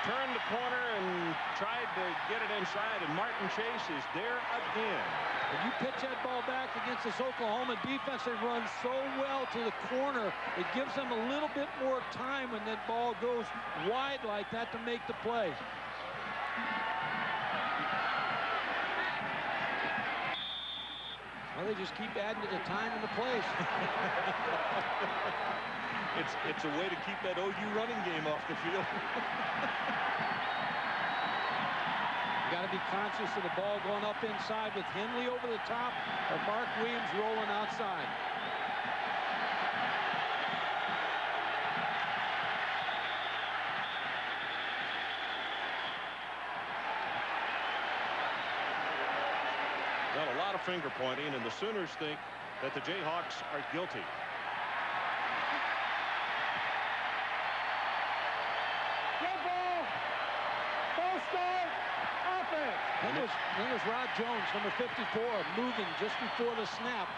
Speaker 1: Turned the corner and tried to get it inside, and Martin Chase is there again.
Speaker 2: When you pitch that ball back against this Oklahoma defense, they run so well to the corner. It gives them a little bit more time when that ball goes wide like that to make the play. Well, they just keep adding to the time and the plays.
Speaker 1: It's a way to keep that OU running game off the field.
Speaker 2: You got to be conscious of the ball going up inside with Henley over the top or Mark Williams rolling outside.
Speaker 1: Well, a lot of finger pointing, and the Sooners think that the Jayhawks are guilty.
Speaker 6: Good ball. Ball start. Offense.
Speaker 2: Then there's Rod Jones, number 54, moving just before the snap.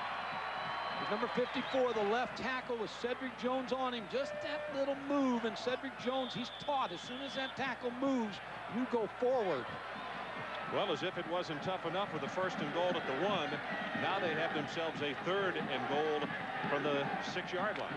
Speaker 2: With number 54, the left tackle, with Cedric Jones on him. Just that little move, and Cedric Jones, he's taught as soon as that tackle moves, you go forward.
Speaker 1: Well, as if it wasn't tough enough with the 1st and goal at the 1, now they have themselves a 3rd and goal from the 6-yard line.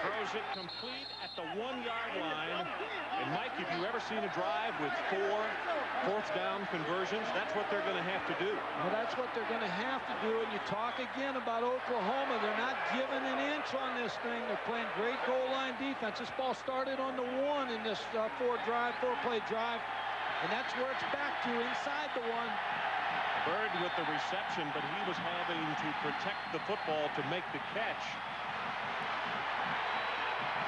Speaker 1: Throws it complete at the 1-yard line. And Mike, have you ever seen a drive with 4 4th down conversions? That's what they're going to have to do.
Speaker 2: Well, that's what they're going to have to do. And you talk again about Oklahoma. They're not giving an inch on this thing. They're playing great goal line defense. This ball started on the 1 in this 4-play drive. And that's where it's back to, inside the 1.
Speaker 1: Bird with the reception, but he was having to protect the football to make the catch.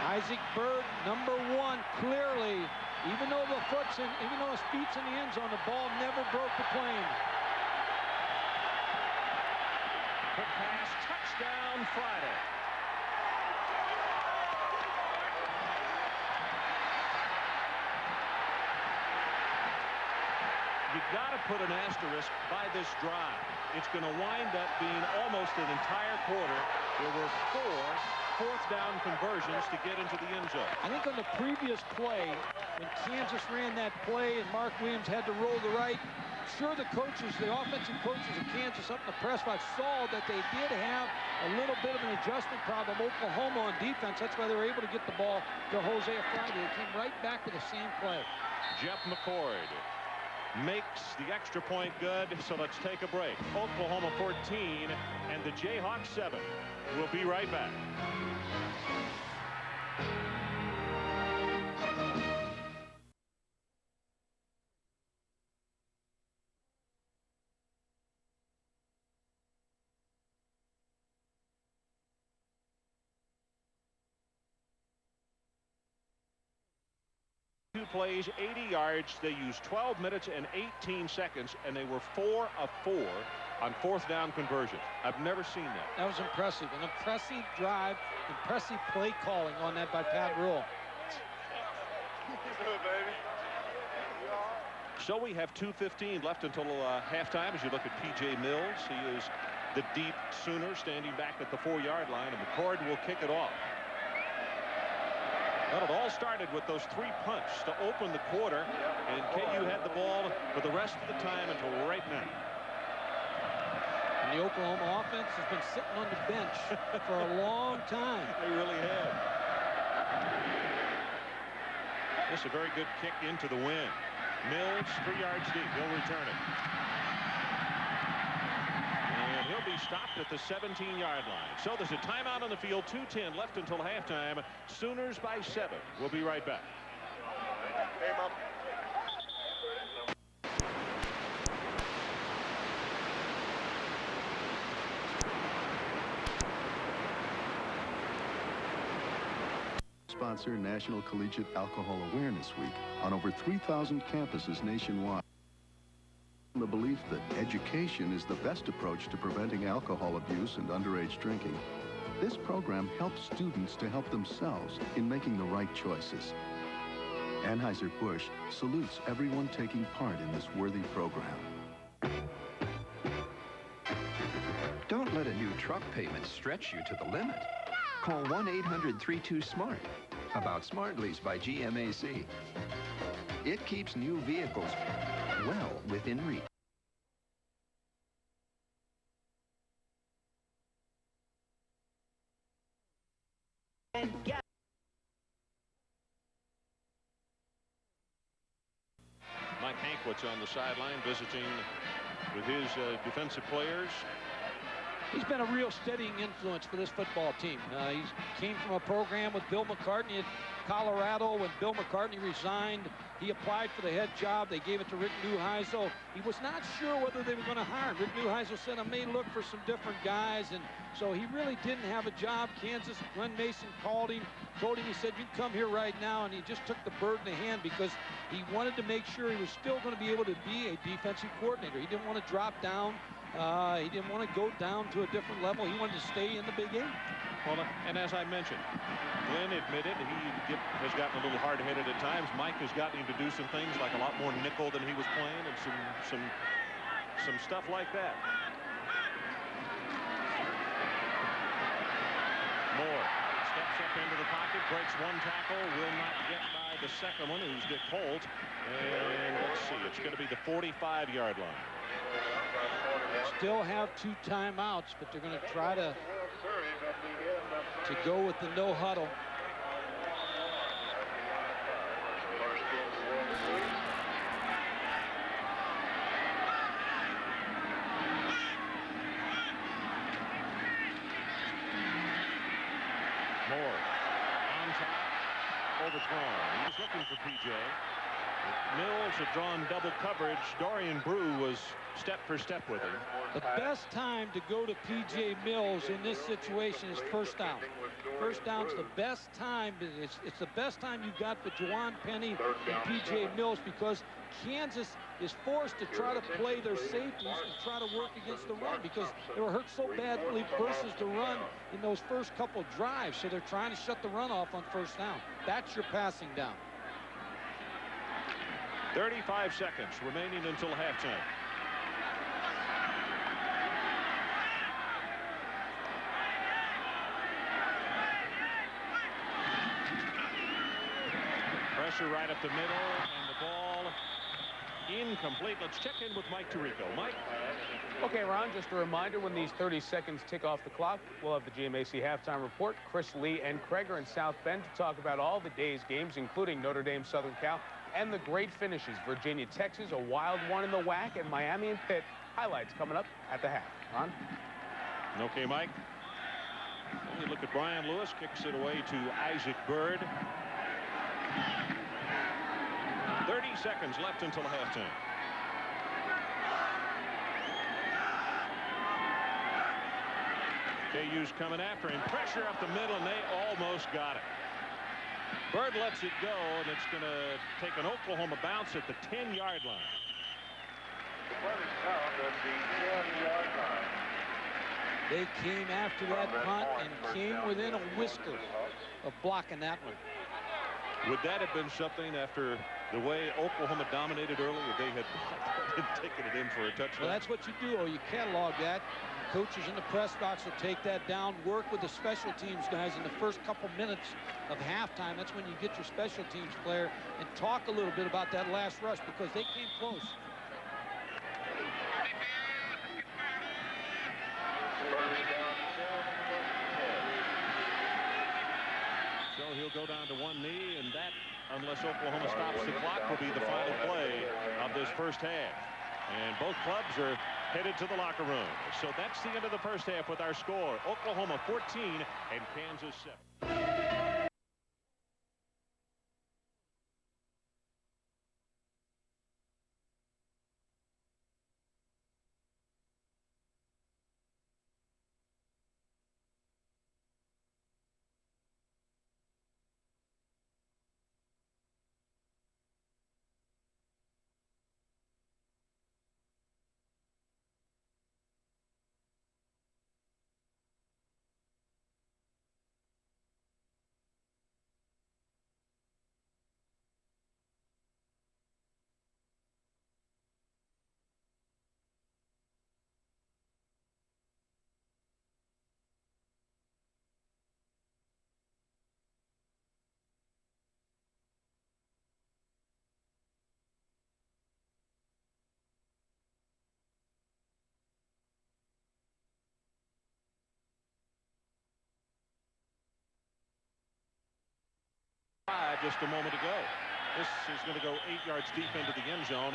Speaker 2: Isaac Bird, number 1, clearly, even though his feet's in the end zone, the ball never broke the plane.
Speaker 1: Quick pass, touchdown, Friday. You got to put an asterisk by this drive. It's going to wind up being almost an entire quarter. There were 4 4th down conversions to get into the end zone.
Speaker 2: I think on the previous play, when Kansas ran that play and Mark Williams had to roll the right, sure the coaches, the offensive coaches of Kansas up in the press box saw that they did have a little bit of an adjustment problem. Oklahoma on defense, that's why they were able to get the ball to Hosea Friday. They came right back to the same play.
Speaker 1: Jeff McCord makes the extra point good, so let's take a break. Oklahoma 14 and the Jayhawks 7. We'll be right back. Plays 80 yards. They used 12 minutes and 18 seconds, and they were 4 of 4 on 4th down conversion. I've never seen that.
Speaker 2: That was impressive. An impressive drive, impressive play calling on that by Pat Rule.
Speaker 1: So we have 2:15 left until halftime. As you look at P.J. Mills, he is the deep Sooner standing back at the 4-yard line, and McCord will kick it off. Well, it all started with those 3 punts to open the quarter, and KU had the ball for the rest of the time until right now.
Speaker 2: And the Oklahoma offense has been sitting on the bench for a long time.
Speaker 1: They really have. This is a very good kick into the wind. Mills 3 yards deep. He'll return it. And he'll be stopped at the 17-yard line. So there's a timeout on the field. 2:10 left until halftime. Sooners by 7. We'll be right back.
Speaker 6: Hey, Mom.
Speaker 8: Sponsor National Collegiate Alcohol Awareness Week on over 3,000 campuses nationwide. The belief that education is the best approach to preventing alcohol abuse and underage drinking, this program helps students to help themselves in making the right choices. Anheuser-Busch salutes everyone taking part in this worthy program.
Speaker 9: Don't let a new truck payment stretch you to the limit. Call 1-800-32-SMART about Smart Lease by GMAC. It keeps new vehicles well within reach.
Speaker 1: Mike Hankwitz on the sideline visiting with his defensive players.
Speaker 2: He's been a real steadying influence for this football team. He came from a program with Bill McCartney at Colorado. When Bill McCartney resigned, he applied for the head job. They gave it to Rick Neuheisel. He was not sure whether they were going to hire him. Rick Neuheisel said, I may look for some different guys. And so he really didn't have a job. Kansas, Glenn Mason called him, told him, he said, you come here right now. And he just took the bird in the hand because he wanted to make sure he was still going to be able to be a defensive coordinator. He didn't want to drop down. He didn't want to go down to a different level. He wanted to stay in the Big 8.
Speaker 1: Well, and as I mentioned, Glenn admitted he has gotten a little hard-headed at times. Mike has gotten him to do some things like a lot more nickel than he was playing and some stuff like that. Moore steps up into the pocket, breaks one tackle, will not get by the second one, who's Dick Holt. And let's see, it's going to be the 45-yard line.
Speaker 2: Still have 2 timeouts, but they're going to try to go with the no huddle.
Speaker 1: Moore on top, overthrown. He's looking for P.J. Mills had drawn double coverage. Dorian Brew was step for step with him.
Speaker 2: The best time to go to P.J. Mills in this situation is first down. First down's the best time. It's the best time you've got for Juwan Penny and P.J. Mills because Kansas is forced to try to play their safeties and try to work against the run because they were hurt so badly versus the run in those first couple drives. So they're trying to shut the run off on first down. That's your passing down.
Speaker 1: 35 seconds remaining until halftime. Pressure right up the middle, and the ball incomplete. Let's check in with Mike Tirico. Mike?
Speaker 7: Okay, Ron, just a reminder, when these 30 seconds tick off the clock, we'll have the GMAC halftime report. Chris Lee and Kreger in South Bend to talk about all the day's games, including Notre Dame, Southern Cal, and the great finishes. Virginia, Texas, a wild one in the WAC, and Miami and Pitt. Highlights coming up at the half. Ron?
Speaker 1: Okay, Mike. Then you look at Brian Lewis, kicks it away to Isaac Bird. 30 seconds left until halftime. KU's coming after him. Pressure up the middle, and they almost got it. Bird lets it go, and it's going to take an Oklahoma bounce at the 10-yard line.
Speaker 2: They came after that punt and came within a whisker of blocking that one.
Speaker 1: Would that have been something after the way Oklahoma dominated earlier? They had taken it in for a touchdown.
Speaker 2: Well, that's what you do. You catalog that. Coaches in the press box will take that down, work with the special teams guys in the first couple minutes of halftime. That's when you get your special teams player and talk a little bit about that last rush because they came close.
Speaker 1: So he'll go down to one knee, and that, unless Oklahoma stops the clock, will be the final play of this first half. And both clubs are headed to the locker room. So that's the end of the first half with our score. Oklahoma 14 and Kansas 7. Just a moment ago. This is going to go 8 yards deep into the end zone.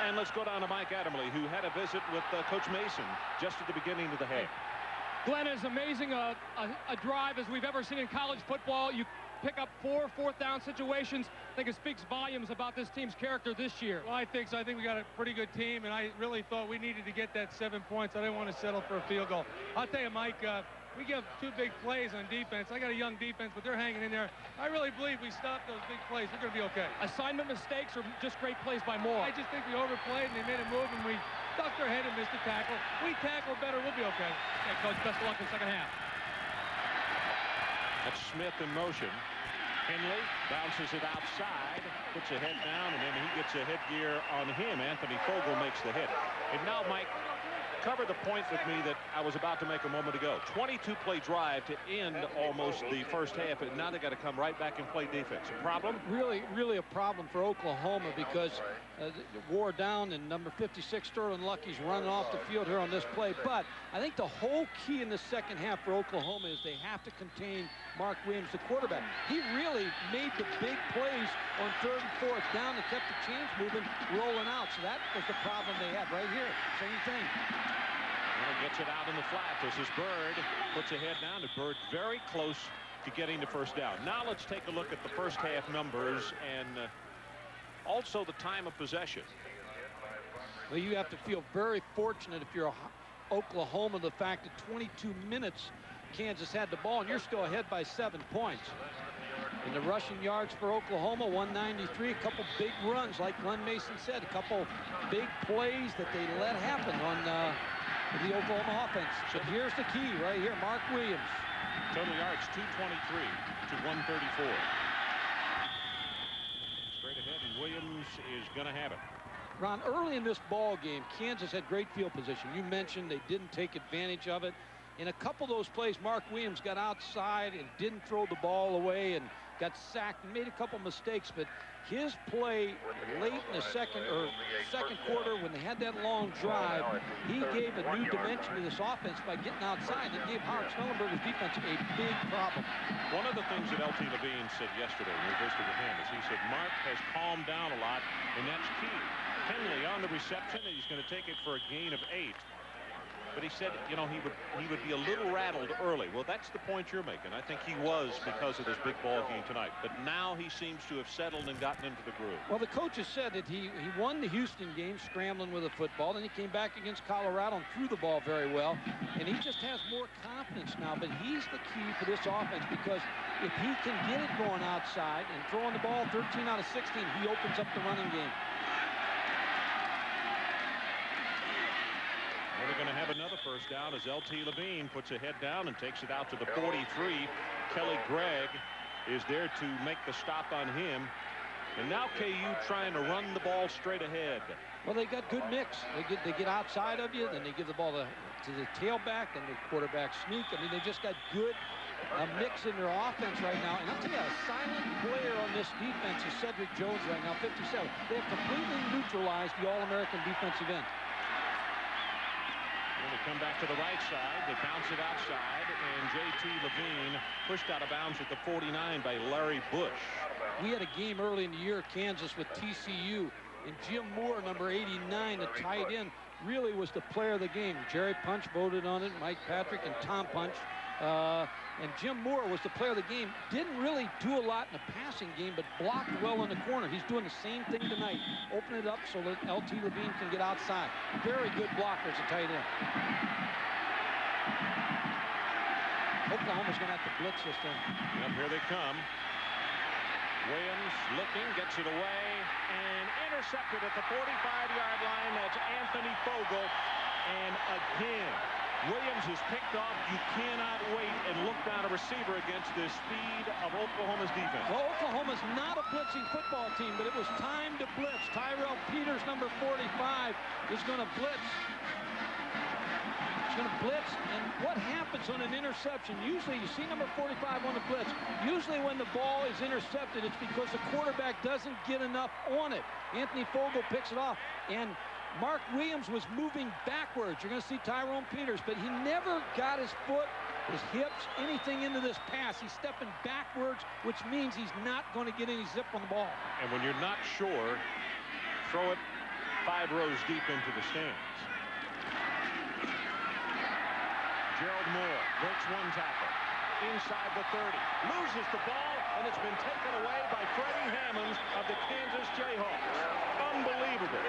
Speaker 1: And let's go down to Mike Adamle, who had a visit with Coach Mason just at the beginning of the half.
Speaker 3: Glenn, as amazing a drive as we've ever seen in college football. You pick up 4 fourth-down situations. I think it speaks volumes about this team's character this year.
Speaker 10: Well, I think so. I think we got a pretty good team, and I really thought we needed to get that 7 points. I didn't want to settle for a field goal. I'll tell you, Mike, we give 2 big plays on defense. I got a young defense, but they're hanging in there. I really believe we stop those big plays. We're going to be okay.
Speaker 3: Assignment mistakes or just great plays by Moore?
Speaker 10: I just think we overplayed, and they made a move, and we ducked our head and missed a tackle. We tackle better, we'll be okay.
Speaker 3: Okay, Coach, best of luck in the second half.
Speaker 1: That's Smith in motion. Henley bounces it outside, puts a head down, and then he gets a headgear on him. Anthony Fogle makes the hit. And now, Mike, cover the point with me that I was about to make a moment ago. 22-play drive to end almost the first half, and now they got to come right back and play defense. A problem?
Speaker 2: Really a problem for Oklahoma because it wore down, and number 56 Sterling Lucky's running off the field here on this play. But I think the whole key in the second half for Oklahoma is they have to contain Mark Williams, the quarterback. He really made the big plays on 3rd and 4th down and kept the chains moving, rolling out. So that was the problem they had right here. Same thing.
Speaker 1: Well, gets it out in the flat. This is Bird. Puts a head down, and Bird very close to getting the first down. Now let's take a look at the first half numbers and also the time of possession.
Speaker 2: Well, you have to feel very fortunate if you're Oklahoma, the fact that 22 minutes Kansas had the ball, and you're still ahead by 7 points. And the rushing yards for Oklahoma, 193. A couple big runs, like Glenn Mason said. A couple big plays that they let happen on the Oklahoma offense. So here's the key right here, Mark Williams.
Speaker 1: Total yards 223 to 134. Straight ahead, and Williams is going to have it.
Speaker 2: Ron, early in this ball game, Kansas had great field position. You mentioned they didn't take advantage of it. In a couple of those plays, Mark Williams got outside and didn't throw the ball away and got sacked and made a couple mistakes. But his play late in the second quarter, when they had that long drive, he gave a new dimension to this offense by getting outside. It gave Howard Schnellenberger's defense a big problem.
Speaker 1: One of the things that L.T. Levine said yesterday when we visited with him is he said Mark has calmed down a lot, and that's key. Henley on the reception, and he's going to take it for a gain of 8. But he said, you know, he would be a little rattled early. Well, that's the point you're making. I think he was because of this big ball game tonight. But now he seems to have settled and gotten into the groove.
Speaker 2: Well, the coaches said that he won the Houston game scrambling with the football. Then he came back against Colorado and threw the ball very well. And he just has more confidence now. But he's the key for this offense because if he can get it going outside and throwing the ball 13 out of 16, he opens up the running game.
Speaker 1: they're going to have another first down as L.T. Levine puts a head down and takes it out to the 43. Kelly Gregg is there to make the stop on him. And now KU trying to run the ball straight ahead.
Speaker 2: Well, they got good mix. They get outside of you, then they give the ball to the tailback, and the quarterback sneak. I mean, they just got good mix in their offense right now. And I'll tell you, a silent player on this defense is Cedric Jones right now, 57. They have completely neutralized the All-American defensive end.
Speaker 1: When they come back to the right side, they bounce it outside, and J.T. Levine pushed out of bounds at the 49 by Larry Bush.
Speaker 2: We had a game early in the year, Kansas, with TCU, and Jim Moore, number 89, the tight end, really was the player of the game. Jerry Punch voted on it, Mike Patrick, and Tom Punch. And Jim Moore was the player of the game. Didn't really do a lot in the passing game, but blocked well in the corner. He's doing the same thing tonight. Open it up so that L.T. Levine can get outside. Very good blocker as a tight end. Oklahoma's going to have to blitz this thing.
Speaker 1: Yep, here they come. Williams looking, gets it away, and intercepted at the 45-yard line. That's Anthony Fogle. And again, Williams is picked off. You cannot wait and look down a receiver against the speed of Oklahoma's defense.
Speaker 2: Well, Oklahoma's not a blitzing football team, but it was time to blitz. Tyrell Peters, number 45, is going to blitz. He's going to blitz, and what happens on an interception? Usually, you see number 45 on the blitz. Usually when the ball is intercepted, it's because the quarterback doesn't get enough on it. Anthony Fogle picks it off, and Mark Williams was moving backwards. You're going to see Tyrone Peters, but he never got his foot, his hips, anything into this pass. He's stepping backwards, which means he's not going to get any zip on the ball.
Speaker 1: And when you're not sure, throw it 5 rows deep into the stands. Gerald Moore breaks one tackle. Inside the 30. Loses the ball, and it's been taken away by Freddie Hammonds of the Kansas Jayhawks. Unbelievable.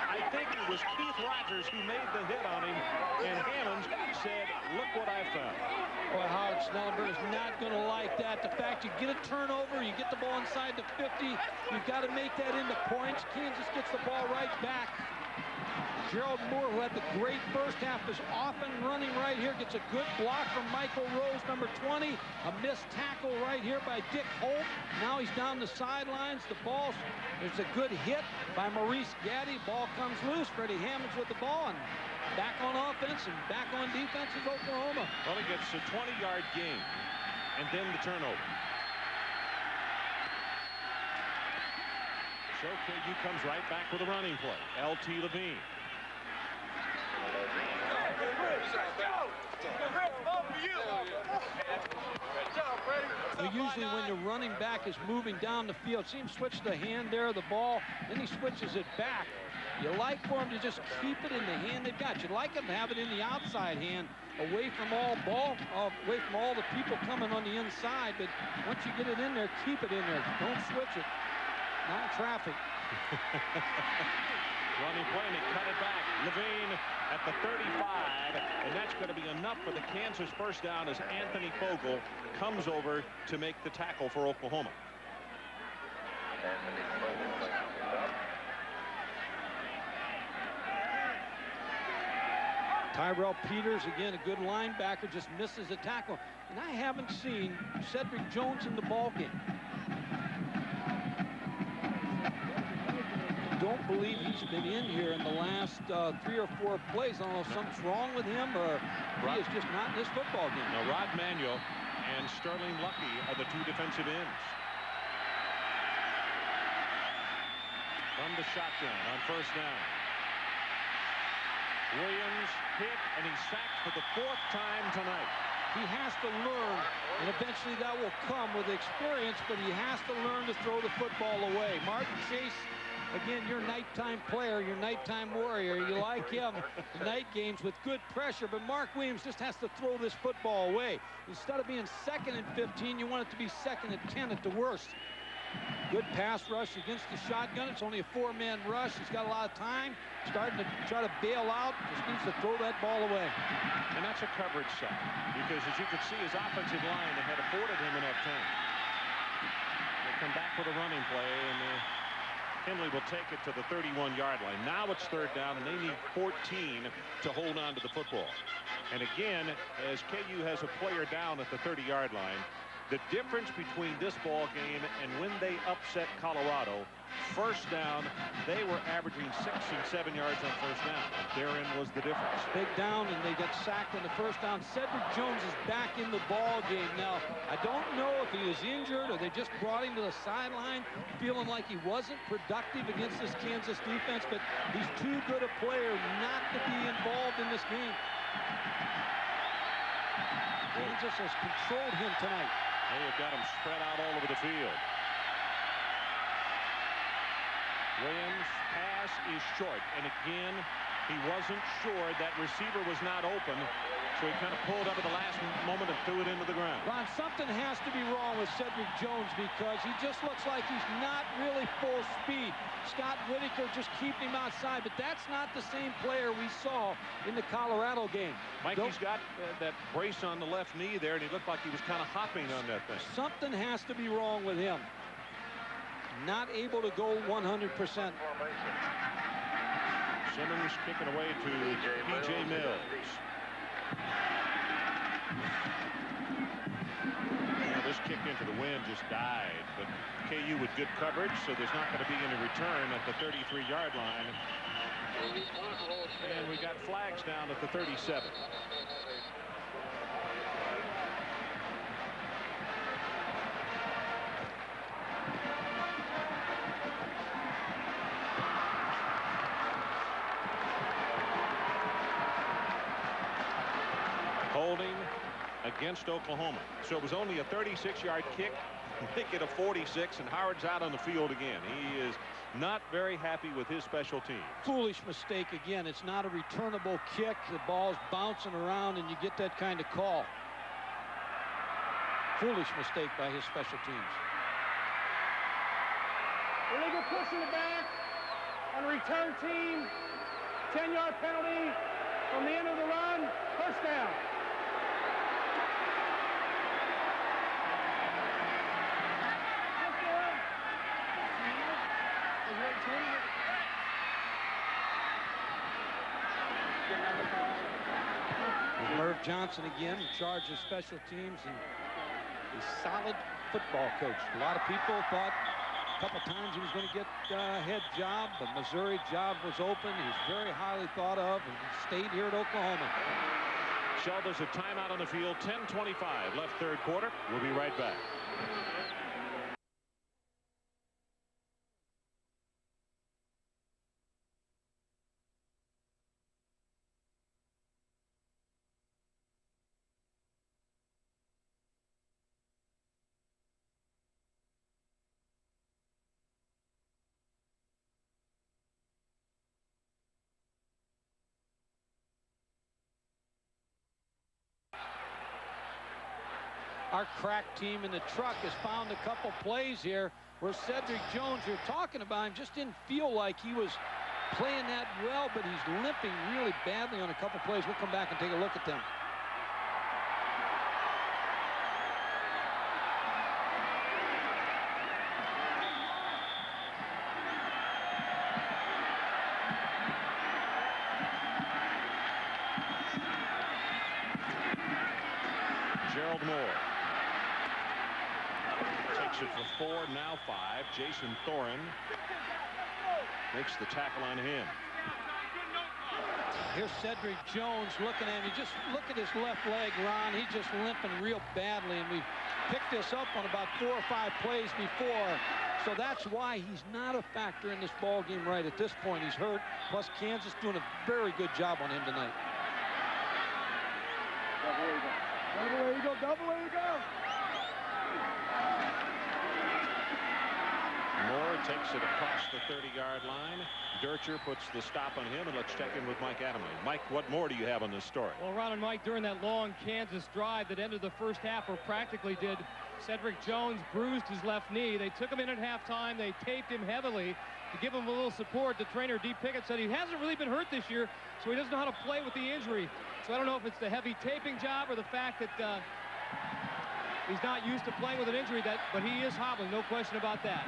Speaker 1: I think it was Keith Rogers who made the hit on him, and Hammonds said, look what I found.
Speaker 2: Boy, Howard Snellenberg is not going to like that. The fact you get a turnover, you get the ball inside the 50, you've got to make that into points. Kansas gets the ball right back. Gerald Moore, who had the great first half, is off and running right here. Gets a good block from Michael Rose, number 20. A missed tackle right here by Dick Holt. Now he's down the sidelines. The ball, there's a good hit by Maurice Gaddy. Ball comes loose. Freddie Hammonds with the ball, and back on offense and back on defense is Oklahoma.
Speaker 1: Well, he gets a 20-yard gain, and then the turnover. So KU comes right back with a running play. L.T. Levine.
Speaker 2: Usually when the running back is moving down the field, see him switch the hand there, the ball, then he switches it back. You like for him to just keep it in the hand they've got. You'd like him to have it in the outside hand, away from all the people coming on the inside. But once you get it in there, keep it in there. Don't switch it. Not in traffic.
Speaker 1: Running play, and he cut it back. Levine at the 35, and that's going to be enough for the Kansas first down as Anthony Fogle comes over to make the tackle for Oklahoma.
Speaker 2: Tyrell Peters, again, a good linebacker, just misses a tackle. And I haven't seen Cedric Jones in the ballgame. Don't believe he's been in here in the last 3 or 4 plays. I don't know if something's wrong with him or he is just not in this football game.
Speaker 1: Now, Rod Manuel and Sterling Lucky are the 2 defensive ends. From the shotgun on first down. Williams hit, and he's sacked for the 4th time tonight.
Speaker 2: He has to learn, and eventually that will come with experience, but he has to learn to throw the football away. Martin Chase, again, your nighttime player, your nighttime warrior. You like him in night games with good pressure, but Mark Williams just has to throw this football away. Instead of being 2nd and 15, you want it to be 2nd and 10 at the worst. Good pass rush against the shotgun. It's only a 4-man rush. He's got a lot of time. Starting to try to bail out. Just needs to throw that ball away.
Speaker 1: And that's a coverage sack, because as you could see, his offensive line had afforded him enough time. They come back with a running play, and Finley will take it to the 31-yard line. Now it's third down, and they need 14 to hold on to the football. And again, as KU has a player down at the 30-yard line, the difference between this ball game and when they upset Colorado, first down, they were averaging 6 and 7 yards on first down. Therein was the difference.
Speaker 2: Big down, and they got sacked on the first down. Cedric Jones is back in the ball game now. I don't know if he is injured or they just brought him to the sideline, feeling like he wasn't productive against this Kansas defense, but he's too good a player not to be involved in this game. Kansas has controlled him tonight.
Speaker 1: They have got him spread out all over the field. Williams' pass is short, and again, he wasn't sure that receiver was not open, so he kind of pulled up at the last moment and threw it into the ground.
Speaker 2: Ron, something has to be wrong with Cedric Jones because he just looks like he's not really full speed. Scott Whitaker just keeping him outside, but that's not the same player we saw in the Colorado game.
Speaker 1: Mikey's got that brace on the left knee there, and he looked like he was kind of hopping on that thing.
Speaker 2: Something has to be wrong with him. Not able to go 100%.
Speaker 1: Simmons kicking away to P.J. Mills. Now this kick into the wind just died, but KU with good coverage, so there's not going to be any return at the 33-yard line. And we got flags down at the 37. Holding against Oklahoma. So it was only a 36-yard kick. Make it a 46, and Howard's out on the field again. He is not very happy with his special teams.
Speaker 2: Foolish mistake again. It's not a returnable kick. The ball's bouncing around, and you get that kind of call. Foolish mistake by his special teams.
Speaker 11: Illegal push in the back on return team. 10-yard penalty from the end of the run. First down.
Speaker 2: Merv Johnson again in charge of special teams, and a solid football coach. A lot of people thought a couple times he was going to get a head job. The Missouri job was open. He was very highly thought of, and he stayed here at Oklahoma.
Speaker 1: So there's a timeout on the field. 10:25 left third quarter. We'll be right back.
Speaker 2: Our crack team in the truck has found a couple plays here where Cedric Jones, you're talking about him, just didn't feel like he was playing that well, but he's limping really badly on a couple plays. We'll come back and take a look at them.
Speaker 1: Gerald Moore takes it for 4, now 5. Jason Thorin makes the tackle on him.
Speaker 2: Here's Cedric Jones looking at him. Just look at his left leg, Ron. He's just limping real badly, and we picked this up on about 4 or 5 plays before. So that's why he's not a factor in this ball game right at this point. He's hurt. Plus, Kansas doing a very good job on him tonight.
Speaker 11: Double way you go, double way you go.
Speaker 1: Moore takes it across the 30-yard line. Dircher puts the stop on him, and let's check in with Mike Adamle. Mike, what more do you have on this story?
Speaker 3: Well, Ron and Mike, during that long Kansas drive that ended the first half, or practically did, Cedric Jones bruised his left knee. They took him in at halftime. They taped him heavily to give him a little support. The trainer, D. Pickett, said he hasn't really been hurt this year, so he doesn't know how to play with the injury. So I don't know if it's the heavy taping job or the fact that he's not used to playing with an injury, but he is hobbling, no question about that.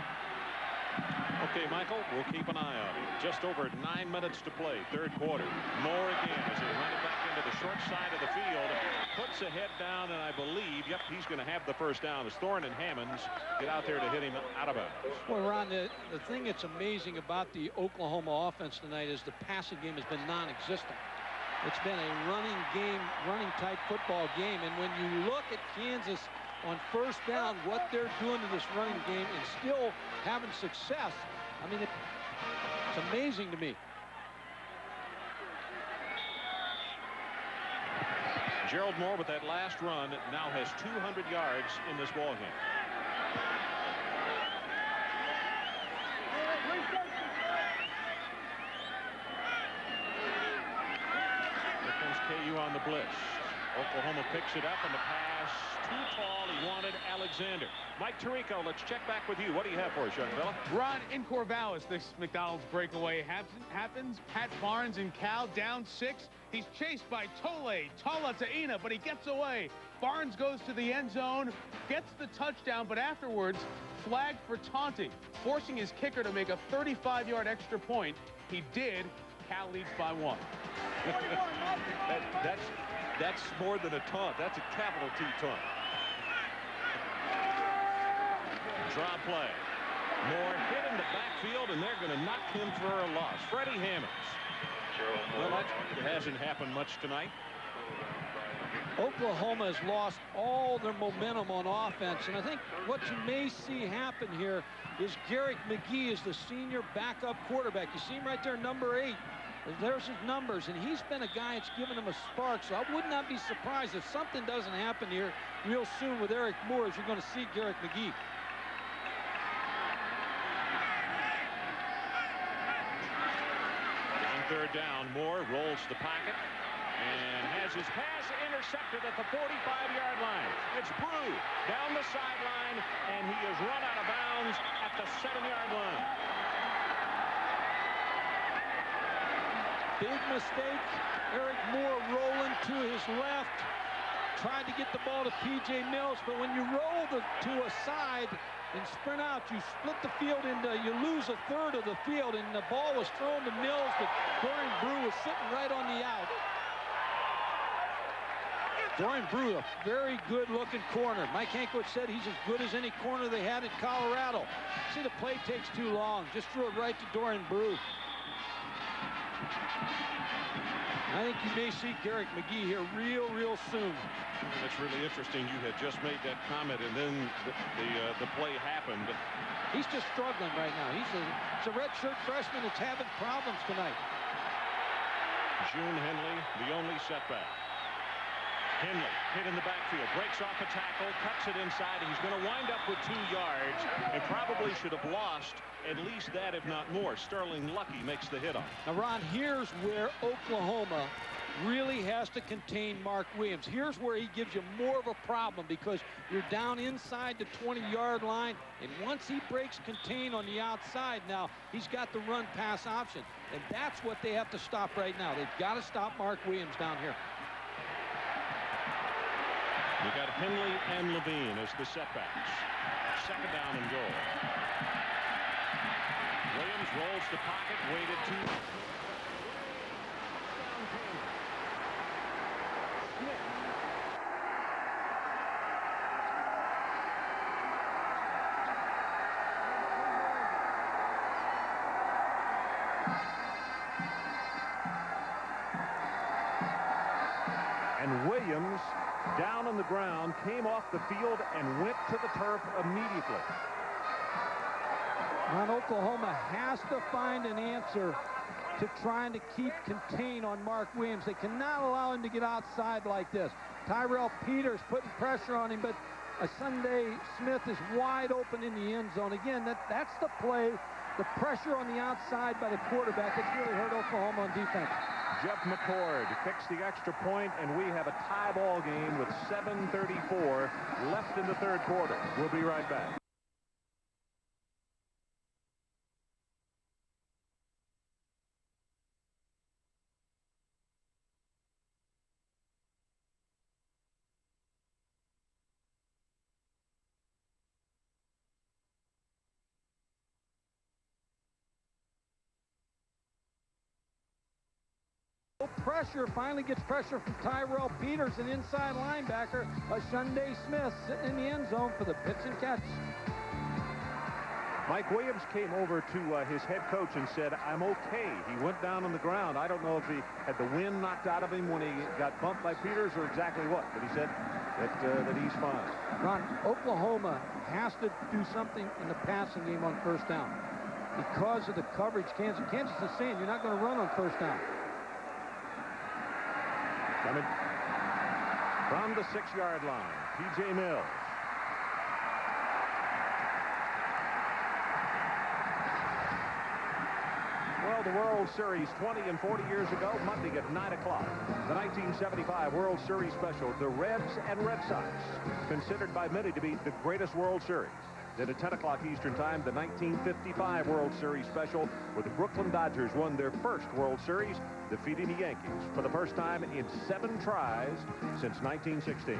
Speaker 1: Well, Okay, Michael, we'll keep an eye on it. Just over 9 minutes to play, third quarter. Moore again as they run it back into the short side of the field. Puts the head down, and I believe, yep, he's going to have the first down as Thorne and Hammonds get out there to hit him out of bounds.
Speaker 2: Well, Ron, the thing that's amazing about the Oklahoma offense tonight is the passing game has been non-existent. It's been a running game, running type football game. And when you look at Kansas on first down, what they're doing to this running game and still having success, I mean, it's amazing to me.
Speaker 1: Gerald Moore with that last run now has 200 yards in this ball game. KU on the blitz. Oklahoma picks it up, and the pass too tall. He wanted Alexander. Mike Tirico, let's check back with you. What do you have for us, young fella?
Speaker 7: Ron, in Corvallis, this McDonald's breakaway happens. Pat Barnes and Cal down 6. He's chased by Tole Taina, but he gets away. Barnes goes to the end zone, gets the touchdown, but afterwards flagged for taunting, forcing his kicker to make a 35-yard extra point. He did. Cal leads by 1.
Speaker 1: That's more than a taunt. That's a capital T taunt. Draw play. Moore hit in the backfield, and they're going to knock him for a loss. Freddie Hammonds. Well, that hasn't happened much tonight.
Speaker 2: Oklahoma has lost all their momentum on offense, and I think what you may see happen here is Garrick McGee is the senior backup quarterback. You see him right there, number 8. There's his numbers, and he's been a guy that's given him a spark, so I would not be surprised if something doesn't happen here real soon with Eric Moore, as you're going to see Garrick McGee.
Speaker 1: On third down, Moore rolls the pocket and has his pass intercepted at the 45-yard line. It's Brew down the sideline, and he is run out of bounds at the 7-yard line.
Speaker 2: Big mistake. Eric Moore rolling to his left. Tried to get the ball to P.J. Mills, but when you roll to a side and sprint out, you split the field into, you lose a third of the field, and the ball was thrown to Mills, but Dorian Brew was sitting right on the out. Dorian Brew, a very good-looking corner. Mike Hankwitz said he's as good as any corner they had in Colorado. See, the play takes too long. Just threw it right to Dorian Brew. I think you may see Garrick McGee here real soon.
Speaker 1: It's really interesting. You had just made that comment, and then the play happened.
Speaker 2: He's just struggling right now. He's a redshirt freshman that's having problems tonight.
Speaker 1: June Henley, the only setback. Henley hit in the backfield, breaks off a tackle, cuts it inside. He's going to wind up with 2 yards and probably should have lost at least that, if not more. Sterling Lucky makes the hit on.
Speaker 2: Now, Ron, here's where Oklahoma really has to contain Mark Williams. Here's where he gives you more of a problem because you're down inside the 20-yard line, and once he breaks contain on the outside, now he's got the run-pass option, and that's what they have to stop right now. They've got to stop Mark Williams down here.
Speaker 1: We got Henley and Levine as the setbacks. Second down and goal. Williams rolls the pocket, waited too. And Williams, down on the ground, came off the field and went to the turf immediately.
Speaker 2: Now, Oklahoma has to find an answer to trying to keep contain on Mark Williams. They cannot allow him to get outside like this. Tyrell Peters putting pressure on him, but Sunday Smith is wide open in the end zone. Again, that's the play, the pressure on the outside by the quarterback. It's really hurt Oklahoma on defense.
Speaker 1: Jeff McCord kicks the extra point, and we have a tie ball game with 7:34 left in the third quarter. We'll be right back.
Speaker 2: Pressure, finally gets pressure from Tyrell Peters, an inside linebacker. Shunday Smith sitting in the end zone for the pitch and catch.
Speaker 1: Mike Williams came over to his head coach and said, "I'm okay." He went down on the ground. I don't know if he had the wind knocked out of him when he got bumped by Peters or exactly what, but he said that he's fine.
Speaker 2: Ron, Oklahoma has to do something in the passing game on first down. Because of the coverage, Kansas is saying you're not going to run on first down.
Speaker 1: Coming from the 6-yard line, P.J. Mills. Well, the World Series 20 and 40 years ago, Monday at 9 o'clock. The 1975 World Series special, the Reds and Red Sox, considered by many to be the greatest World Series. Then at 10 o'clock Eastern Time, the 1955 World Series special, where the Brooklyn Dodgers won their first World Series, defeating the Yankees for the first time in 7 tries since 1916.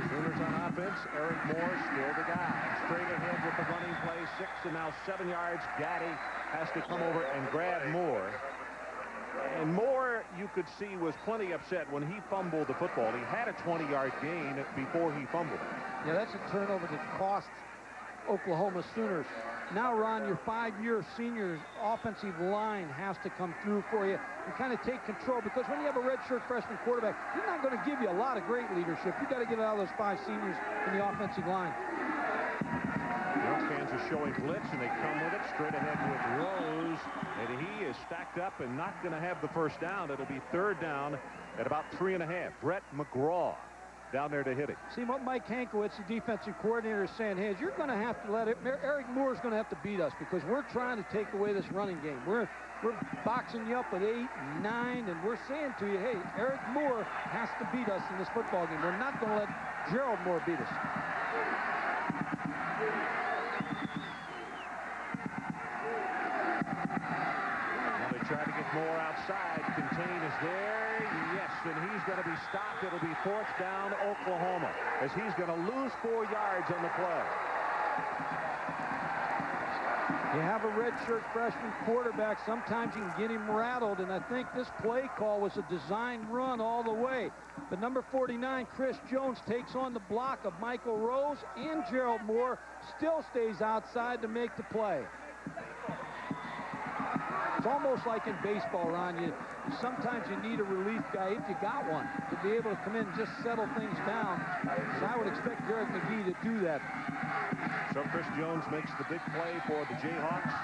Speaker 1: Sooners on offense, Eric Moore still the guy. Straight ahead with the running play, 6 and now 7 yards. Gaddy has to come over and grab Moore. And Moore, you could see, was plenty upset when he fumbled the football. He had a 20-yard gain before he fumbled it.
Speaker 2: Yeah, that's a turnover that cost Oklahoma Sooners. Now, Ron, your 5-year senior offensive line has to come through for you and kind of take control, because when you have a redshirt freshman quarterback, he's not going to give you a lot of great leadership. You've got to get it out of those 5 seniors in the offensive line.
Speaker 1: Kansas showing blitz, and they come with it straight ahead with Rose, and he is stacked up and not going to have the first down. It'll be 3rd down at about 3.5. Brett McGraw down there to hit it.
Speaker 2: See what Mike Hankowitz, the defensive coordinator, is saying is you're going to have to let it. Eric Moore's going to have to beat us, because we're trying to take away this running game. We're boxing you up at 8 and 9, and we're saying to you, hey, Eric Moore has to beat us in this football game. We're not going to let Gerald Moore beat us.
Speaker 1: Try to get Moore outside. Contain is there. Yes, and he's going to be stopped. It'll be 4th down, Oklahoma, as he's going to lose 4 yards on the play.
Speaker 2: You have a redshirt freshman quarterback. Sometimes you can get him rattled, and I think this play call was a design run all the way. But number 49, Chris Jones, takes on the block of Michael Rose, and Gerald Moore still stays outside to make the play. It's almost like in baseball, Ron. Sometimes you need a relief guy, if you got one, to be able to come in and just settle things down. So I would expect Derek McGee to do that.
Speaker 1: So Chris Jones makes the big play for the Jayhawks.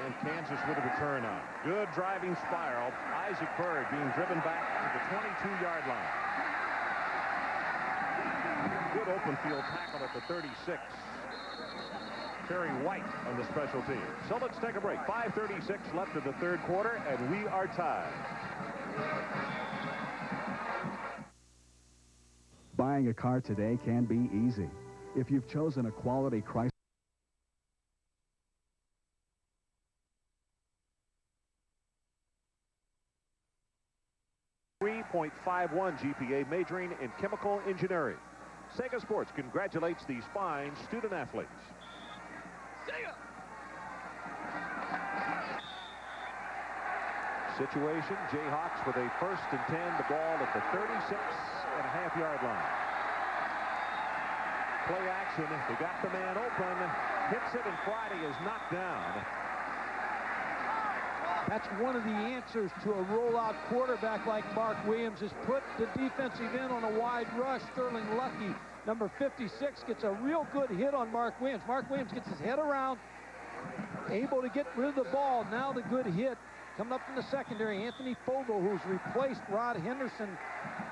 Speaker 1: And Kansas with a return on. Good driving spiral. Isaac Bird being driven back to the 22-yard line. Good open field tackle at the 36. Terry White on the special team. So let's take a break. 5:36 left in the 3rd quarter, and we are tied.
Speaker 12: Buying a car today can be easy if you've chosen a quality Chrysler.
Speaker 1: 3.51 GPA, majoring in chemical engineering. Sega Sports congratulates these fine student athletes.
Speaker 3: Sega!
Speaker 1: Situation, Jayhawks with a 1st and 10, the ball at the 36.5-yard line. Play action, they got the man open, hits it, and Friday is knocked down.
Speaker 2: That's one of the answers to a rollout quarterback like Mark Williams, is put the defensive end on a wide rush. Sterling Lucky, number 56, gets a real good hit on Mark Williams. Mark Williams gets his head around, able to get rid of the ball. Now the good hit coming up from the secondary, Anthony Fogle, who's replaced Rod Henderson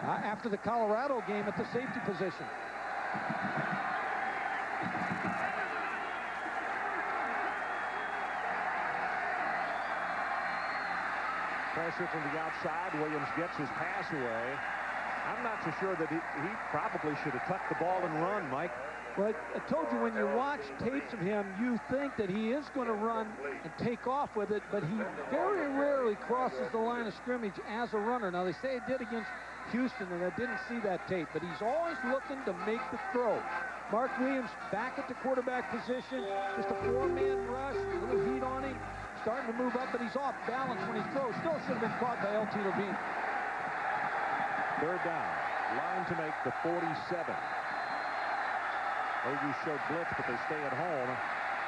Speaker 2: after the Colorado game at the safety position.
Speaker 1: Pressure from the outside. Williams gets his pass away. I'm not so sure that he probably should have tucked the ball and run, Mike.
Speaker 2: Well, I told you, when you watch tapes of him, you think that he is going to run and take off with it, but he very rarely crosses the line of scrimmage as a runner. Now, they say it did against Houston, and I didn't see that tape, but he's always looking to make the throw. Mark Williams back at the quarterback position, just a four-man rush, a little heat on him, starting to move up, but he's off balance when he throws. Still should have been caught by L.T. Levine.
Speaker 1: Third down, line to make the 47. OU showed blitz, but they stay at home.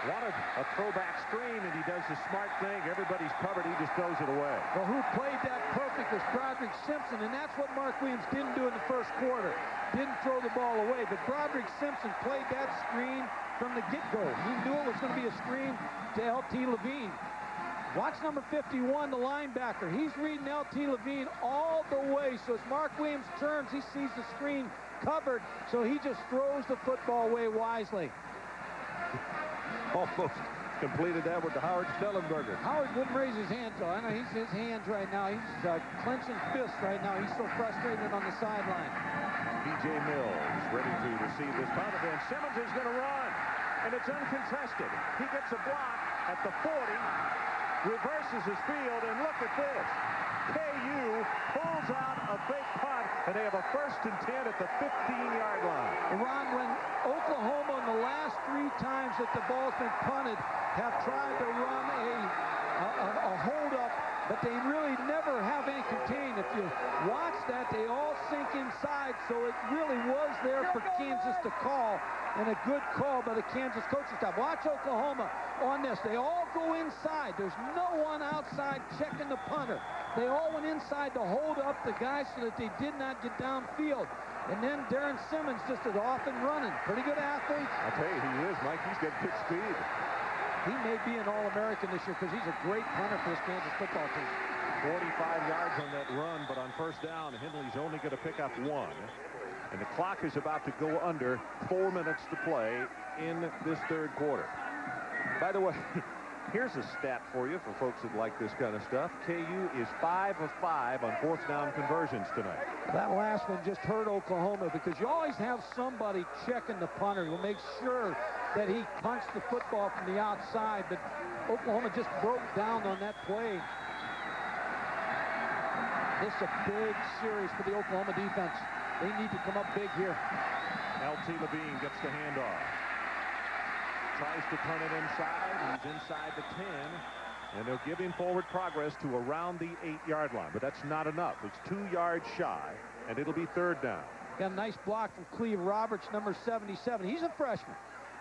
Speaker 1: Wanted a throwback screen, and he does the smart thing. Everybody's covered. He just throws it away.
Speaker 2: Well, who played that perfect was Broderick Simpson, and that's what Mark Williams didn't do in the first quarter. Didn't throw the ball away, but Broderick Simpson played that screen from the get-go. He knew it was going to be a screen to L.T. Levine. Watch number 51, the linebacker. He's reading L.T. Levine all the way. So as Mark Williams turns, he sees the screen covered, so he just throws the football away wisely.
Speaker 1: Almost completed that with the Howard Stellenberger.
Speaker 2: Howard wouldn't raise his hand, though. I know he's his hands right now. He's clenching fists right now. He's so frustrated on the sideline.
Speaker 1: B.J. Mills ready to receive this punt, and Simmons is going to run, and it's uncontested. He gets a block at the 40, reverses his field, and look at this. KU pulls out a fake punt, and they have a 1st and 10 at the 15-yard line.
Speaker 2: Ron, when Oklahoma in the last 3 times that the ball's been punted have tried to run a hold-up, but they really never have any contain. If you watch that, they all sink inside, so it really was there for Kansas to call, and a good call by the Kansas coaching staff. Watch Oklahoma on this. They all go inside. There's no one outside checking the punter. They all went inside to hold up the guys so that they did not get downfield. And then Darren Simmons just is off and running. Pretty good athlete.
Speaker 1: I'll tell you, he is, Mike. He's got good speed.
Speaker 2: He may be an All-American this year because he's a great punter for this Kansas football team.
Speaker 1: 45 yards on that run, but on first down, Hindley's only going to pick up 1. And the clock is about to go under 4 minutes to play in this third quarter. By the way, here's a stat for you for folks that like this kind of stuff. KU is 5 of 5 on 4th down conversions tonight.
Speaker 2: That last one just hurt Oklahoma because you always have somebody checking the punter who makes sure that he punts the football from the outside, but Oklahoma just broke down on that play. This is a big series for the Oklahoma defense. They need to come up big here.
Speaker 1: L.T. Levine gets the handoff. Tries to turn it inside. He's inside the 10. And they'll give him forward progress to around the 8-yard line. But that's not enough. It's 2 yards shy, and it'll be third down.
Speaker 2: Got a nice block from Cleve Roberts, number 77. He's a freshman.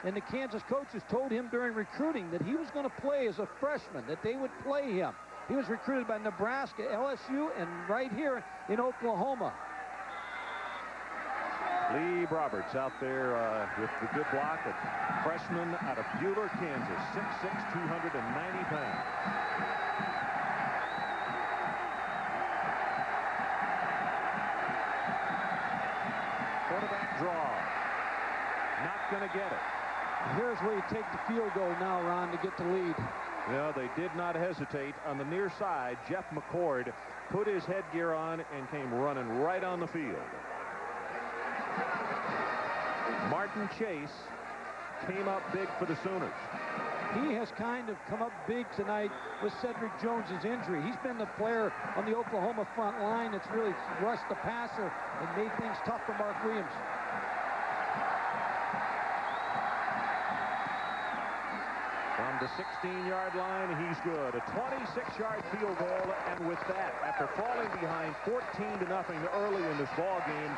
Speaker 2: And the Kansas coaches told him during recruiting that he was going to play as a freshman, that they would play him. He was recruited by Nebraska, LSU, and right here in Oklahoma.
Speaker 1: Lee Roberts out there with the good block. A freshman out of Buhler, Kansas. 6'6", 290 pounds. Quarterback draw. Not going to get it.
Speaker 2: Here's where you take the field goal now, Ron, to get the lead.
Speaker 1: Yeah, they did not hesitate. On the near side, Jeff McCord put his headgear on and came running right on the field. Martin Chase came up big for the Sooners.
Speaker 2: He has kind of come up big tonight with Cedric Jones's injury. He's been the player on the Oklahoma front line that's really rushed the passer and made things tough for Mark Williams.
Speaker 1: From the 16-yard line, he's good. A 26-yard field goal, and with that, after falling behind 14-0 early in this ball game,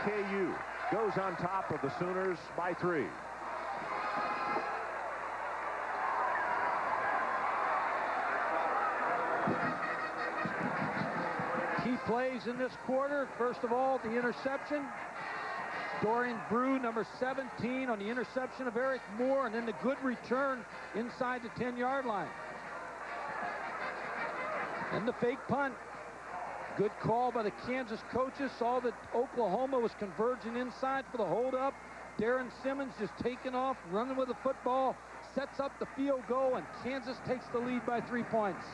Speaker 1: KU goes on top of the Sooners by 3.
Speaker 2: Key plays in this quarter. First of all, the interception. Dorian Brew, number 17, on the interception of Eric Moore, and then the good return inside the 10-yard line. And the fake punt. Good call by the Kansas coaches. Saw that Oklahoma was converging inside for the holdup. Darren Simmons just taking off, running with the football, sets up the field goal, and Kansas takes the lead by 3 points.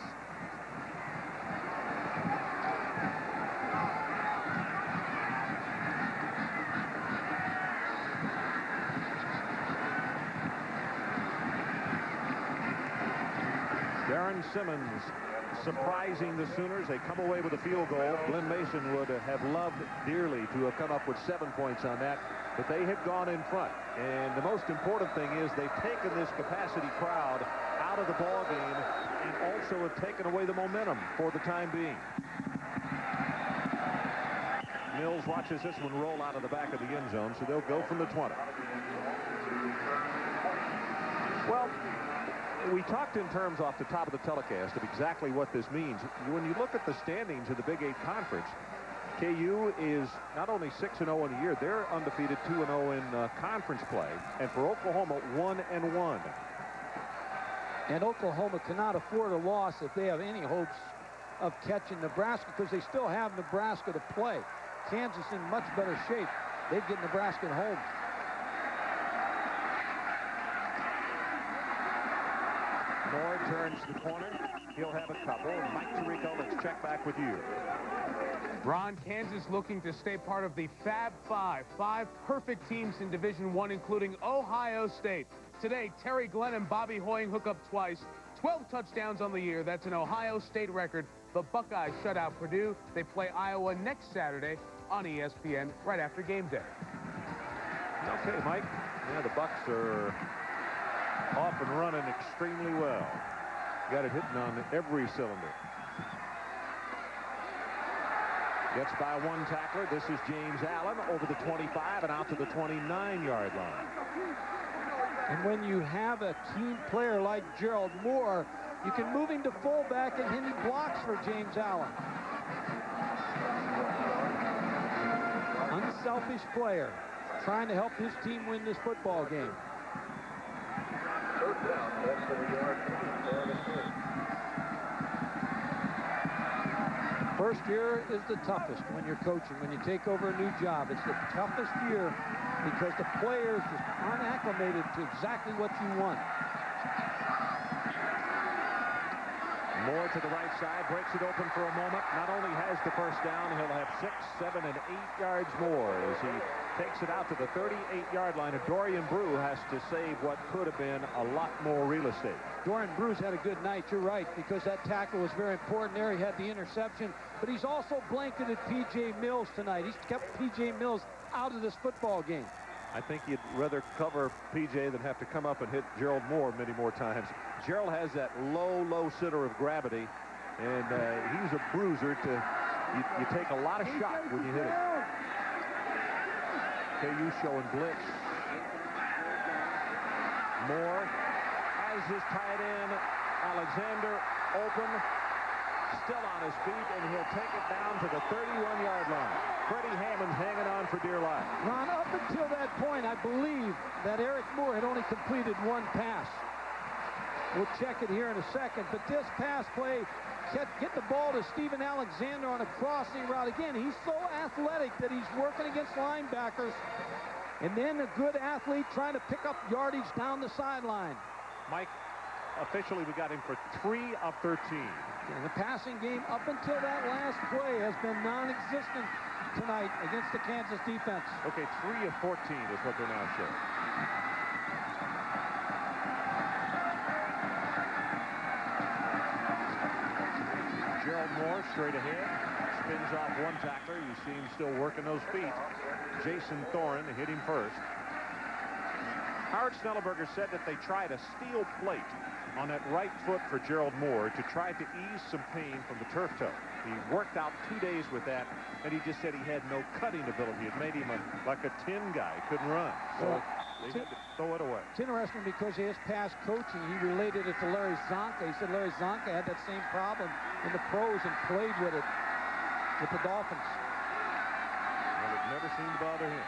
Speaker 1: Ron Simmons surprising the Sooners. They come away with a field goal. Glenn Mason would have loved dearly to have come up with 7 points on that, but they had gone in front. And the most important thing is they've taken this capacity crowd out of the ball game and also have taken away the momentum for the time being. Mills watches this one roll out of the back of the end zone, so they'll go from the 20. Well, we talked in terms off the top of the telecast of exactly what this means. When you look at the standings of the Big 8 Conference, KU is not only 6-0 in a year, they're undefeated 2-0 in conference play. And for Oklahoma, 1-1.
Speaker 2: And Oklahoma cannot afford a loss if they have any hopes of catching Nebraska, because they still have Nebraska to play. Kansas in much better shape. They'd get Nebraska at home.
Speaker 1: Moore turns the corner. He'll have a couple. Mike Tirico, let's check back with you.
Speaker 7: Ron, Kansas looking to stay part of the Fab Five. 5 perfect teams in Division I, including Ohio State. Today, Terry Glenn and Bobby Hoying hook up twice. 12 touchdowns on the year. That's an Ohio State record. The Buckeyes shut out Purdue. They play Iowa next Saturday on ESPN right after game day.
Speaker 1: Okay, Mike. Yeah, the Bucks are off and running extremely well. Got it hitting on every cylinder. Gets by one tackler. This is James Allen over the 25 and out to the 29-yard line.
Speaker 2: And when you have a keen player like Gerald Moore, you can move him to fullback and hit he blocks for James Allen. Unselfish player, trying to help his team win this football game. First year is the toughest when you're coaching. When you take over a new job, it's the toughest year because the players just aren't acclimated to exactly what you want.
Speaker 1: Moore to the right side, breaks it open for a moment. Not only has the first down, he'll have 6, 7, and 8 yards more as he takes it out to the 38-yard line. And Dorian Brew has to save what could have been a lot more real estate.
Speaker 2: Dorian Brew's had a good night, you're right, because that tackle was very important there. He had the interception, but he's also blanketed P.J. Mills tonight. He's kept P.J. Mills out of this football game.
Speaker 1: I think you'd rather cover P.J. than have to come up and hit Gerald Moore many more times. Gerald has that low center of gravity, and he's a bruiser. You take a lot of shot when you hit him. KU showing blitz. Moore has his tight end, Alexander, open, still on his feet, and he'll take it down to the 31-yard line. Freddie Hammond's hanging on for dear life.
Speaker 2: Ron, up until that point, I believe that Eric Moore had only completed one pass. We'll check it here in a second, but this pass play, get the ball to Steven Alexander on a crossing route. Again, he's so athletic that he's working against linebackers, and then a good athlete trying to pick up yardage down the sideline.
Speaker 1: Mike, officially we got him for 3 of 13.
Speaker 2: And the passing game up until that last play has been non-existent tonight against the Kansas defense.
Speaker 1: Okay, 3 of 14 is what they're now showing. Gerald Moore straight ahead, spins off one tackler. You see him still working those feet. Jason Thorin hit him first. Howard Snellenberger said that they tried a steel plate on that right foot for Gerald Moore to try to ease some pain from the turf toe. He worked out 2 days with that, and he just said he had no cutting ability. It made him like a tin guy. Couldn't run. So they had to throw it away.
Speaker 2: It's interesting because his past coaching, he related it to Larry Zonka. He said Larry Zonka had that same problem in the pros and played with it with the Dolphins.
Speaker 1: Well, it never seemed to bother him.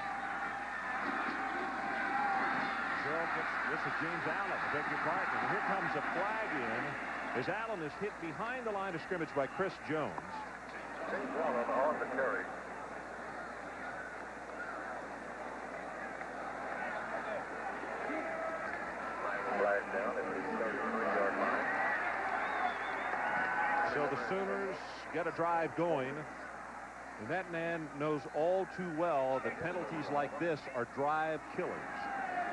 Speaker 1: This is James Allen, beg your pardon. And here comes a flag in as Allen is hit behind the line of scrimmage by Chris Jones.
Speaker 6: James Allen on the carry. Flag down at the 33-yard line.
Speaker 1: So the Sooners get a drive going. And that man knows all too well that penalties like this are drive killers.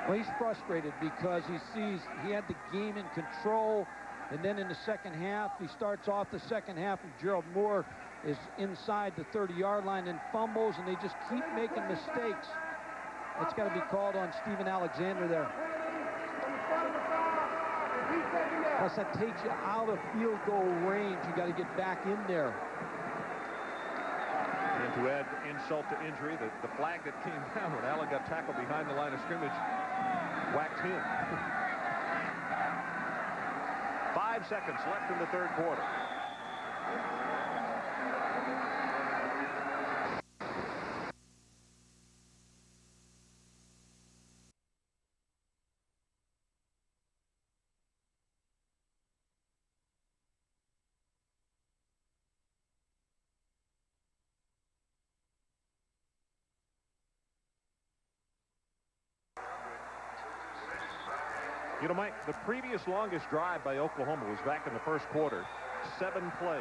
Speaker 2: Well, he's frustrated because he sees he had the game in control. And then in the second half, he starts off the second half, and Gerald Moore is inside the 30-yard line and fumbles, and they just keep making mistakes. That's got to be called on Steven Alexander there. Plus, that takes you out of field goal range. You got to get back in there.
Speaker 1: And to add insult to injury, the flag that came down when Allen got tackled behind the line of scrimmage whacked him. 5 seconds left in the third quarter. You know, Mike, the previous longest drive by Oklahoma was back in the first quarter. 7 plays.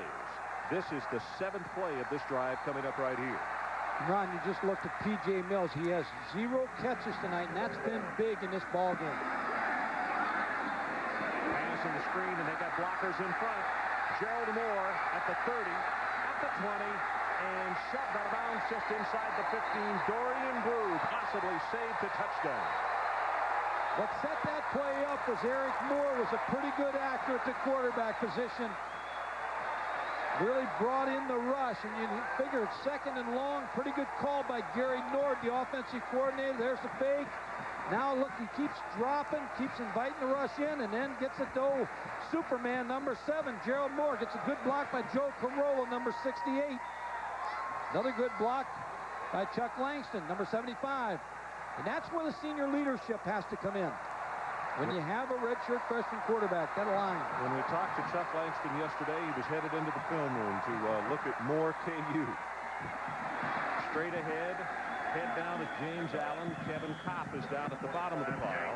Speaker 1: This is the 7th play of this drive coming up right here.
Speaker 2: Ron, you just looked at P.J. Mills. He has 0 catches tonight, and that's been big in this ball game.
Speaker 1: Pass in the screen, and they got blockers in front. Gerald Moore at the 30, at the 20, and shoved out of bounds just inside the 15. Dorian Brew possibly saved a touchdown.
Speaker 2: What set that play up was Eric Moore, was a pretty good actor at the quarterback position. Really brought in the rush, and you figure it's second and long. Pretty good call by Gary Nord, the offensive coordinator. There's the fake. Now look, he keeps dropping, keeps inviting the rush in, and then gets it to Superman, number 7, Gerald Moore. Gets a good block by Joe Carolla, number 68. Another good block by Chuck Langston, number 75. And that's where the senior leadership has to come in. When you have a redshirt freshman quarterback, that line.
Speaker 1: When we talked to Chuck Langston yesterday, he was headed into the film room to look at more KU. Straight ahead, head down at James Allen. Kevin Kopp is down at the bottom of the pile.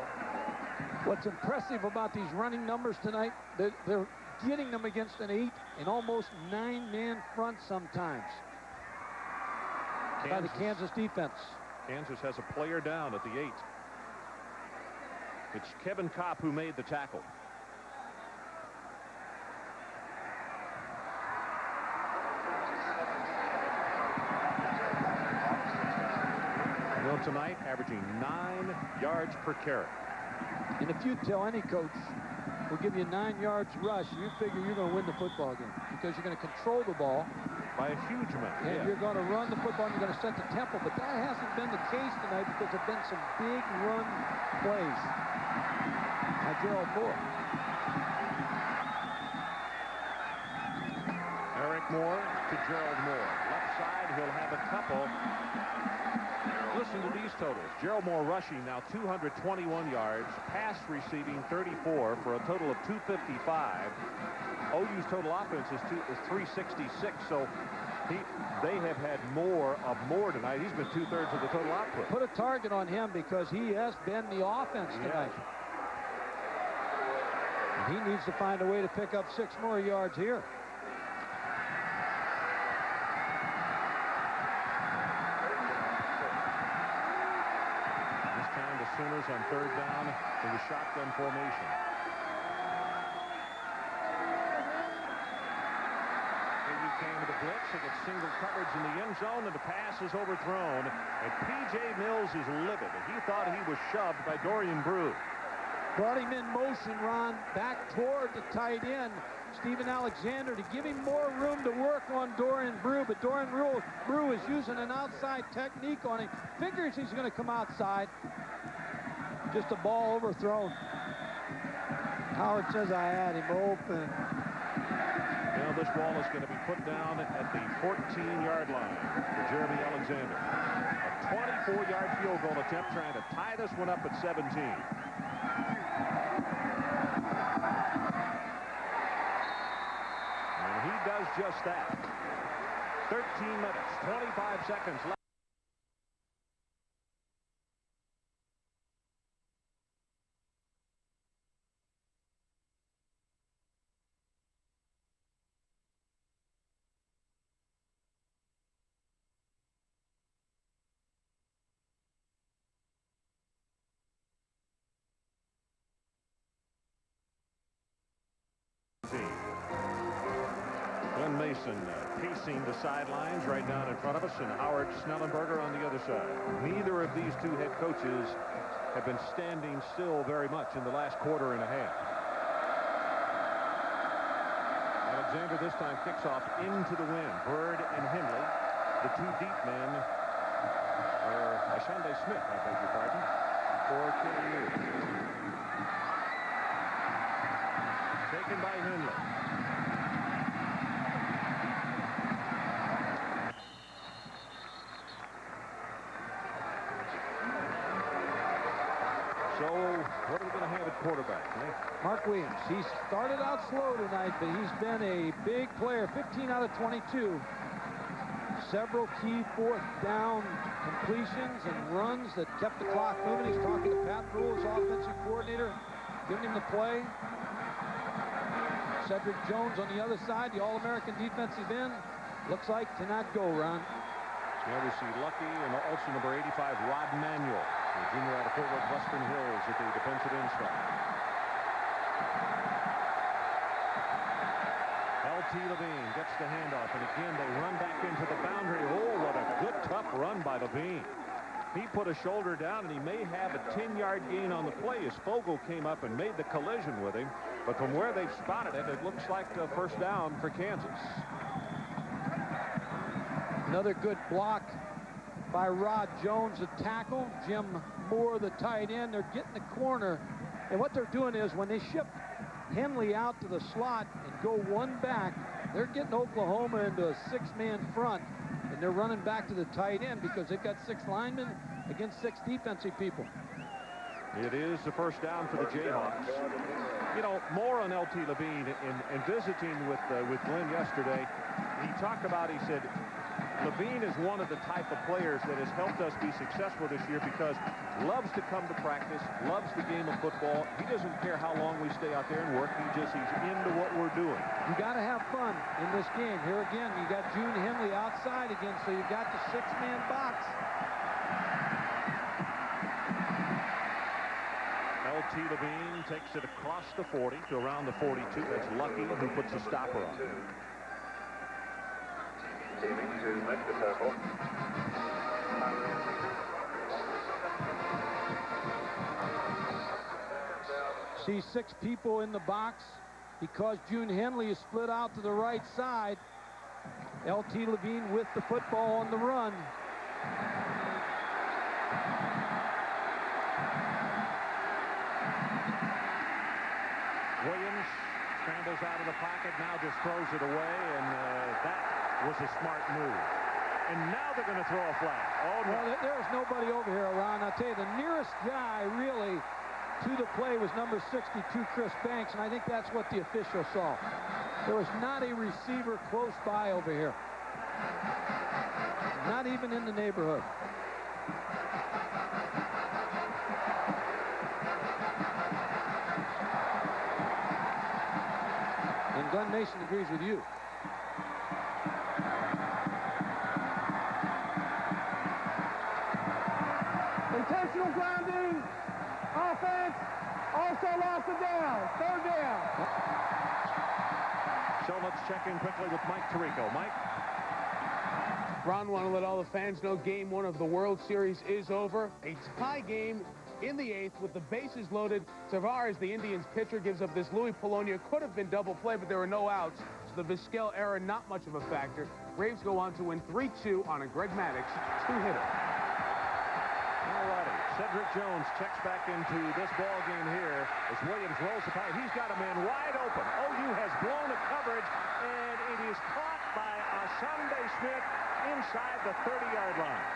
Speaker 2: What's impressive about these running numbers tonight, they're getting them against an 8 and almost 9-man front sometimes by the Kansas defense.
Speaker 1: Kansas has a player down at the 8. It's Kevin Kopp who made the tackle. You know, tonight, averaging 9 yards per carry.
Speaker 2: And if you tell any coach, we'll give you 9 yards rush, you figure you're going to win the football game because you're going to control the ball
Speaker 1: by a huge amount.
Speaker 2: And you're going to run the football and you're going to set the tempo. But that hasn't been the case tonight because there have been some big run plays by Gerald Moore.
Speaker 1: Eric Moore to Gerald Moore. Left side, he'll have a couple. Listen to these totals. Gerald Moore rushing now 221 yards, pass receiving 34 for a total of 255. OU's total offense is 366, so they have had more tonight. He's been 2/3 of the total output.
Speaker 2: Put a target on him because he has been the offense tonight. And he needs to find a way to pick up 6 more yards here.
Speaker 1: This time the Sooners on 3rd down in the shotgun formation. Came to the blitz. He gets single coverage in the end zone, and the pass is overthrown. And P.J. Mills is livid. He thought he was shoved by Dorian Brew.
Speaker 2: Brought him in motion, Ron, back toward the tight end, Steven Alexander, to give him more room to work on Dorian Brew. But Dorian Brew is using an outside technique on him. Figures he's going to come outside. Just a ball overthrown. Howard says I had him open.
Speaker 1: Now this ball is going to be put down at the 14-yard line for Jeremy Alexander. A 24-yard field goal attempt trying to tie this one up at 17. And he does just that. 13 minutes, 25 seconds left. Mason pacing the sidelines right down in front of us, and Howard Snellenberger on the other side. Neither of these two head coaches have been standing still very much in the last quarter and a half. Alexander this time kicks off into the wind. Bird and Henley, the two deep men, or Sunday Smith, I beg your pardon, for KU. Taken by Henley. So, what are we going to have at quarterback, Nick?
Speaker 2: Mark Williams. He's started out slow tonight, but he's been a big player. 15 out of 22. Several key fourth down completions and runs that kept the clock moving. He's talking to Pat Rule, his offensive coordinator, giving him the play. Cedric Jones on the other side, the All-American defensive end. Looks like to not go, Ron.
Speaker 1: Here we see Lucky and also number 85, Rod Manuel, the junior out of Fort Worth Western Hills at the defensive end spot. L.T. Levine gets the handoff, and again they run back into the boundary. Oh, what a good, tough run by Levine. He put a shoulder down, and he may have a 10-yard gain on the play as Fogel came up and made the collision with him. But from where they've spotted it, it looks like a first down for Kansas.
Speaker 2: Another good block by Rod Jones, the tackle. Jim Moore, the tight end. They're getting the corner. And what they're doing is when they ship Henley out to the slot and go one back, they're getting Oklahoma into a six-man front. And they're running back to the tight end because they've got 6 linemen against 6 defensive people.
Speaker 1: It is the first down for the Jayhawks. You know, more on L.T. Levine in visiting with Glenn yesterday. He talked about, he said, Levine is one of the type of players that has helped us be successful this year because loves to come to practice, loves the game of football. He doesn't care how long we stay out there and work. He's into what we're doing.
Speaker 2: You got to have fun in this game. Here again, you got June Henley outside again, so you got the 6-man box.
Speaker 1: L.T. Levine takes it across the 40 to around the 42. That's Lucky who puts a stopper on.
Speaker 2: See 6 people in the box because June Henley is split out to the right side. L.T. Levine with the football on the run.
Speaker 1: Williams scrambles out of the pocket, now just throws it away, and that was a smart move. And now they're going to throw a flag. Oh, no.
Speaker 2: Well, there's nobody over here, Ron. I'll tell you, the nearest guy really to the play was number 62, Chris Banks, and I think that's what the official saw. There was not a receiver close by over here. Not even in the neighborhood. And Glenn Mason agrees with you.
Speaker 11: Intentional grounding, offense, also lost it down, 3rd down.
Speaker 1: So let's check in quickly with Mike Tirico. Mike?
Speaker 7: Ron, want to let all the fans know Game 1 of the World Series is over. A tie game in the 8th with the bases loaded. Tavares, the Indians pitcher, gives up this Louis Polonia. Could have been double play, but there were no outs. So the Vizquel error, not much of a factor. Braves go on to win 3-2 on a Greg Maddux 2-hitter.
Speaker 1: Alrighty, Cedric Jones checks back into this ball game here as Williams rolls the power. He's got a man wide open. OU has blown a coverage, and it is caught by Sunday Smith inside the 30-yard line.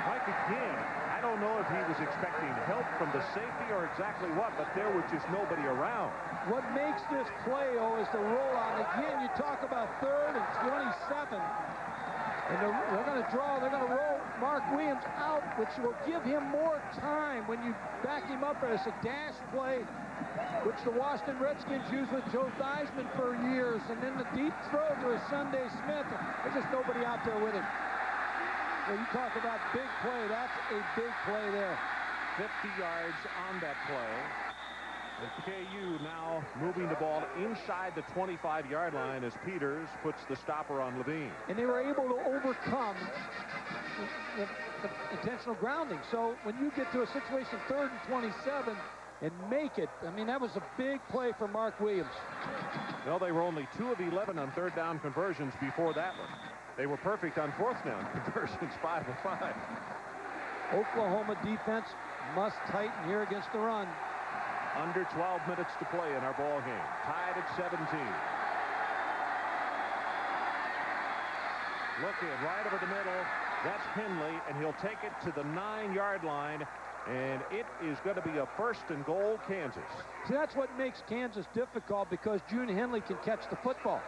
Speaker 1: Mike, again, I don't know if he was expecting help from the safety or exactly what, but there was just nobody around.
Speaker 2: What makes this play, is the rollout. Again, you talk about 3rd and 27. And they're going to draw, they're going to roll Mark Williams out, which will give him more time when you back him up as a dash play, which the Washington Redskins used with Joe Theismann for years. And then the deep throw to a Sunday Smith. There's just nobody out there with him. So you talk about big play, that's a big play there.
Speaker 1: 50 yards on that play. And KU now moving the ball inside the 25-yard line as Peters puts the stopper on Levine.
Speaker 2: And they were able to overcome the intentional grounding. So when you get to a situation 3rd and 27 and make it, I mean, that was a big play for Mark Williams.
Speaker 1: Well, they were only 2 of 11 on 3rd down conversions before that one. They were perfect on 4th down conversions, 5 of 5.
Speaker 2: Oklahoma defense must tighten here against the run.
Speaker 1: Under 12 minutes to play in our ball game. Tied at 17. Looking right over the middle. That's Henley, and he'll take it to the 9-yard line, and it is going to be a 1st and goal, Kansas.
Speaker 2: See, that's what makes Kansas difficult, because June Henley can catch the football.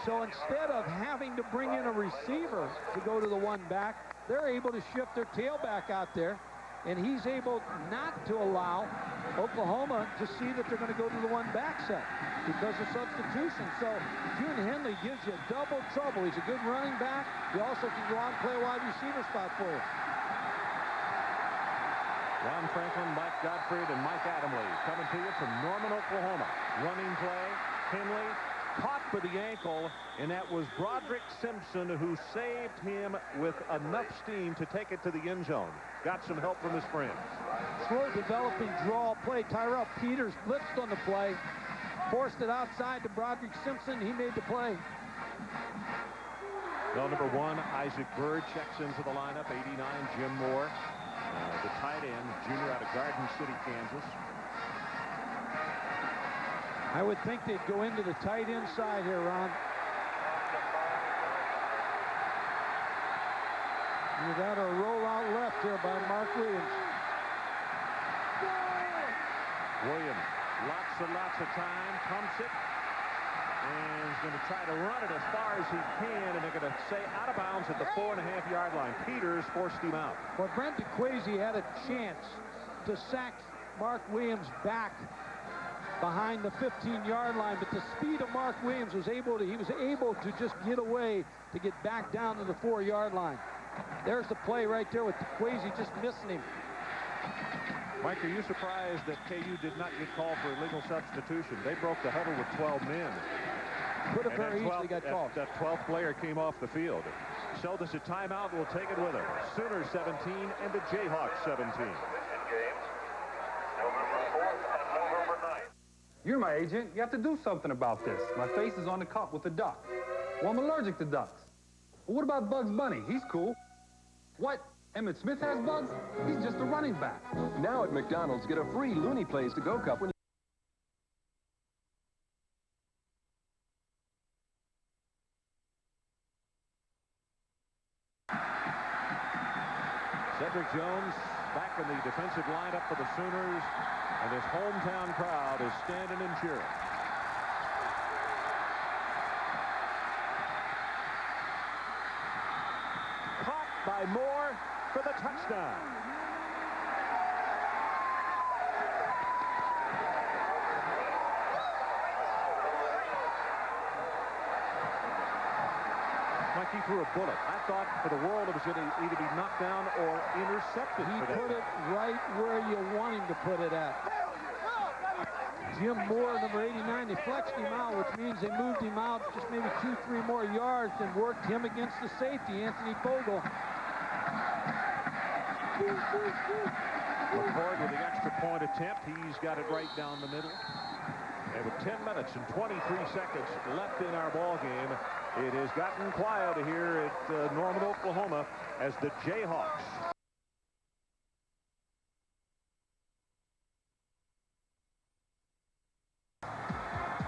Speaker 2: So instead of having to bring in a receiver to go to the one back, they're able to shift their tailback out there, and he's able not to allow Oklahoma to see that they're going to go to the one back set because of substitution. So June Henley gives you double trouble. He's a good running back. He also can go out and play a wide receiver spot for you.
Speaker 1: Ron Franklin, Mike Gottfried, and Mike Adamley coming to you from Norman, Oklahoma. Running play, Henley caught for the ankle, and that was Broderick Simpson who saved him with enough steam to take it to the end zone. Got some help from his friends.
Speaker 2: Slow developing draw play. Tyrell Peters blitzed on the play, forced it outside to Broderick Simpson. He made the play.
Speaker 1: Well, number 1, Isaac Bird checks into the lineup. 89, Jim Moore, the tight end, junior out of Garden City, Kansas.
Speaker 2: I would think they'd go into the tight end side here, Ron. You got a roll out left here by Mark Williams.
Speaker 1: Williams, lots of time, pumps it, and is going to try to run it as far as he can, and they're going to say out of bounds at the 4.5-yard line. Peters forced him out.
Speaker 2: Well, Brent DeQuasi had a chance to sack Mark Williams back behind the 15-yard line, but the speed of Mark Williams was able to just get away to get back down to the 4-yard line. There's the play right there with DeQuasi just missing him.
Speaker 1: Mike, are you surprised that KU did not get called for illegal substitution? They broke the huddle with 12 men.
Speaker 2: Could have very easily got called.
Speaker 1: That 12th player came off the field. Showed us a timeout. We'll take it with her. Sooners 17 and the Jayhawks 17.
Speaker 13: You're my agent. You have to do something about this. My face is on the cup with a duck. Well, I'm allergic to ducks. Well, what about Bugs Bunny? He's cool. What? Emmitt Smith has bugs? He's just a running back.
Speaker 14: Now at McDonald's, get a free Looney Plays to Go cup when
Speaker 1: Cedric Jones back in the defensive lineup for the Sooners, and his hometown crowd is standing and cheering. Caught by Moore for the touchdown. Like he threw a bullet. I thought for the world it was going to either be knocked down or intercepted.
Speaker 2: He put it right where you want him to put it at. Jim Moore, number 89, they flexed him out, which means they moved him out just maybe 2-3 more yards and worked him against the safety, Anthony Bogle.
Speaker 1: McCord with the extra point attempt. He's got it right down the middle. And with 10 minutes and 23 seconds left in our ball game, it has gotten quiet here at Norman, Oklahoma, as the Jayhawks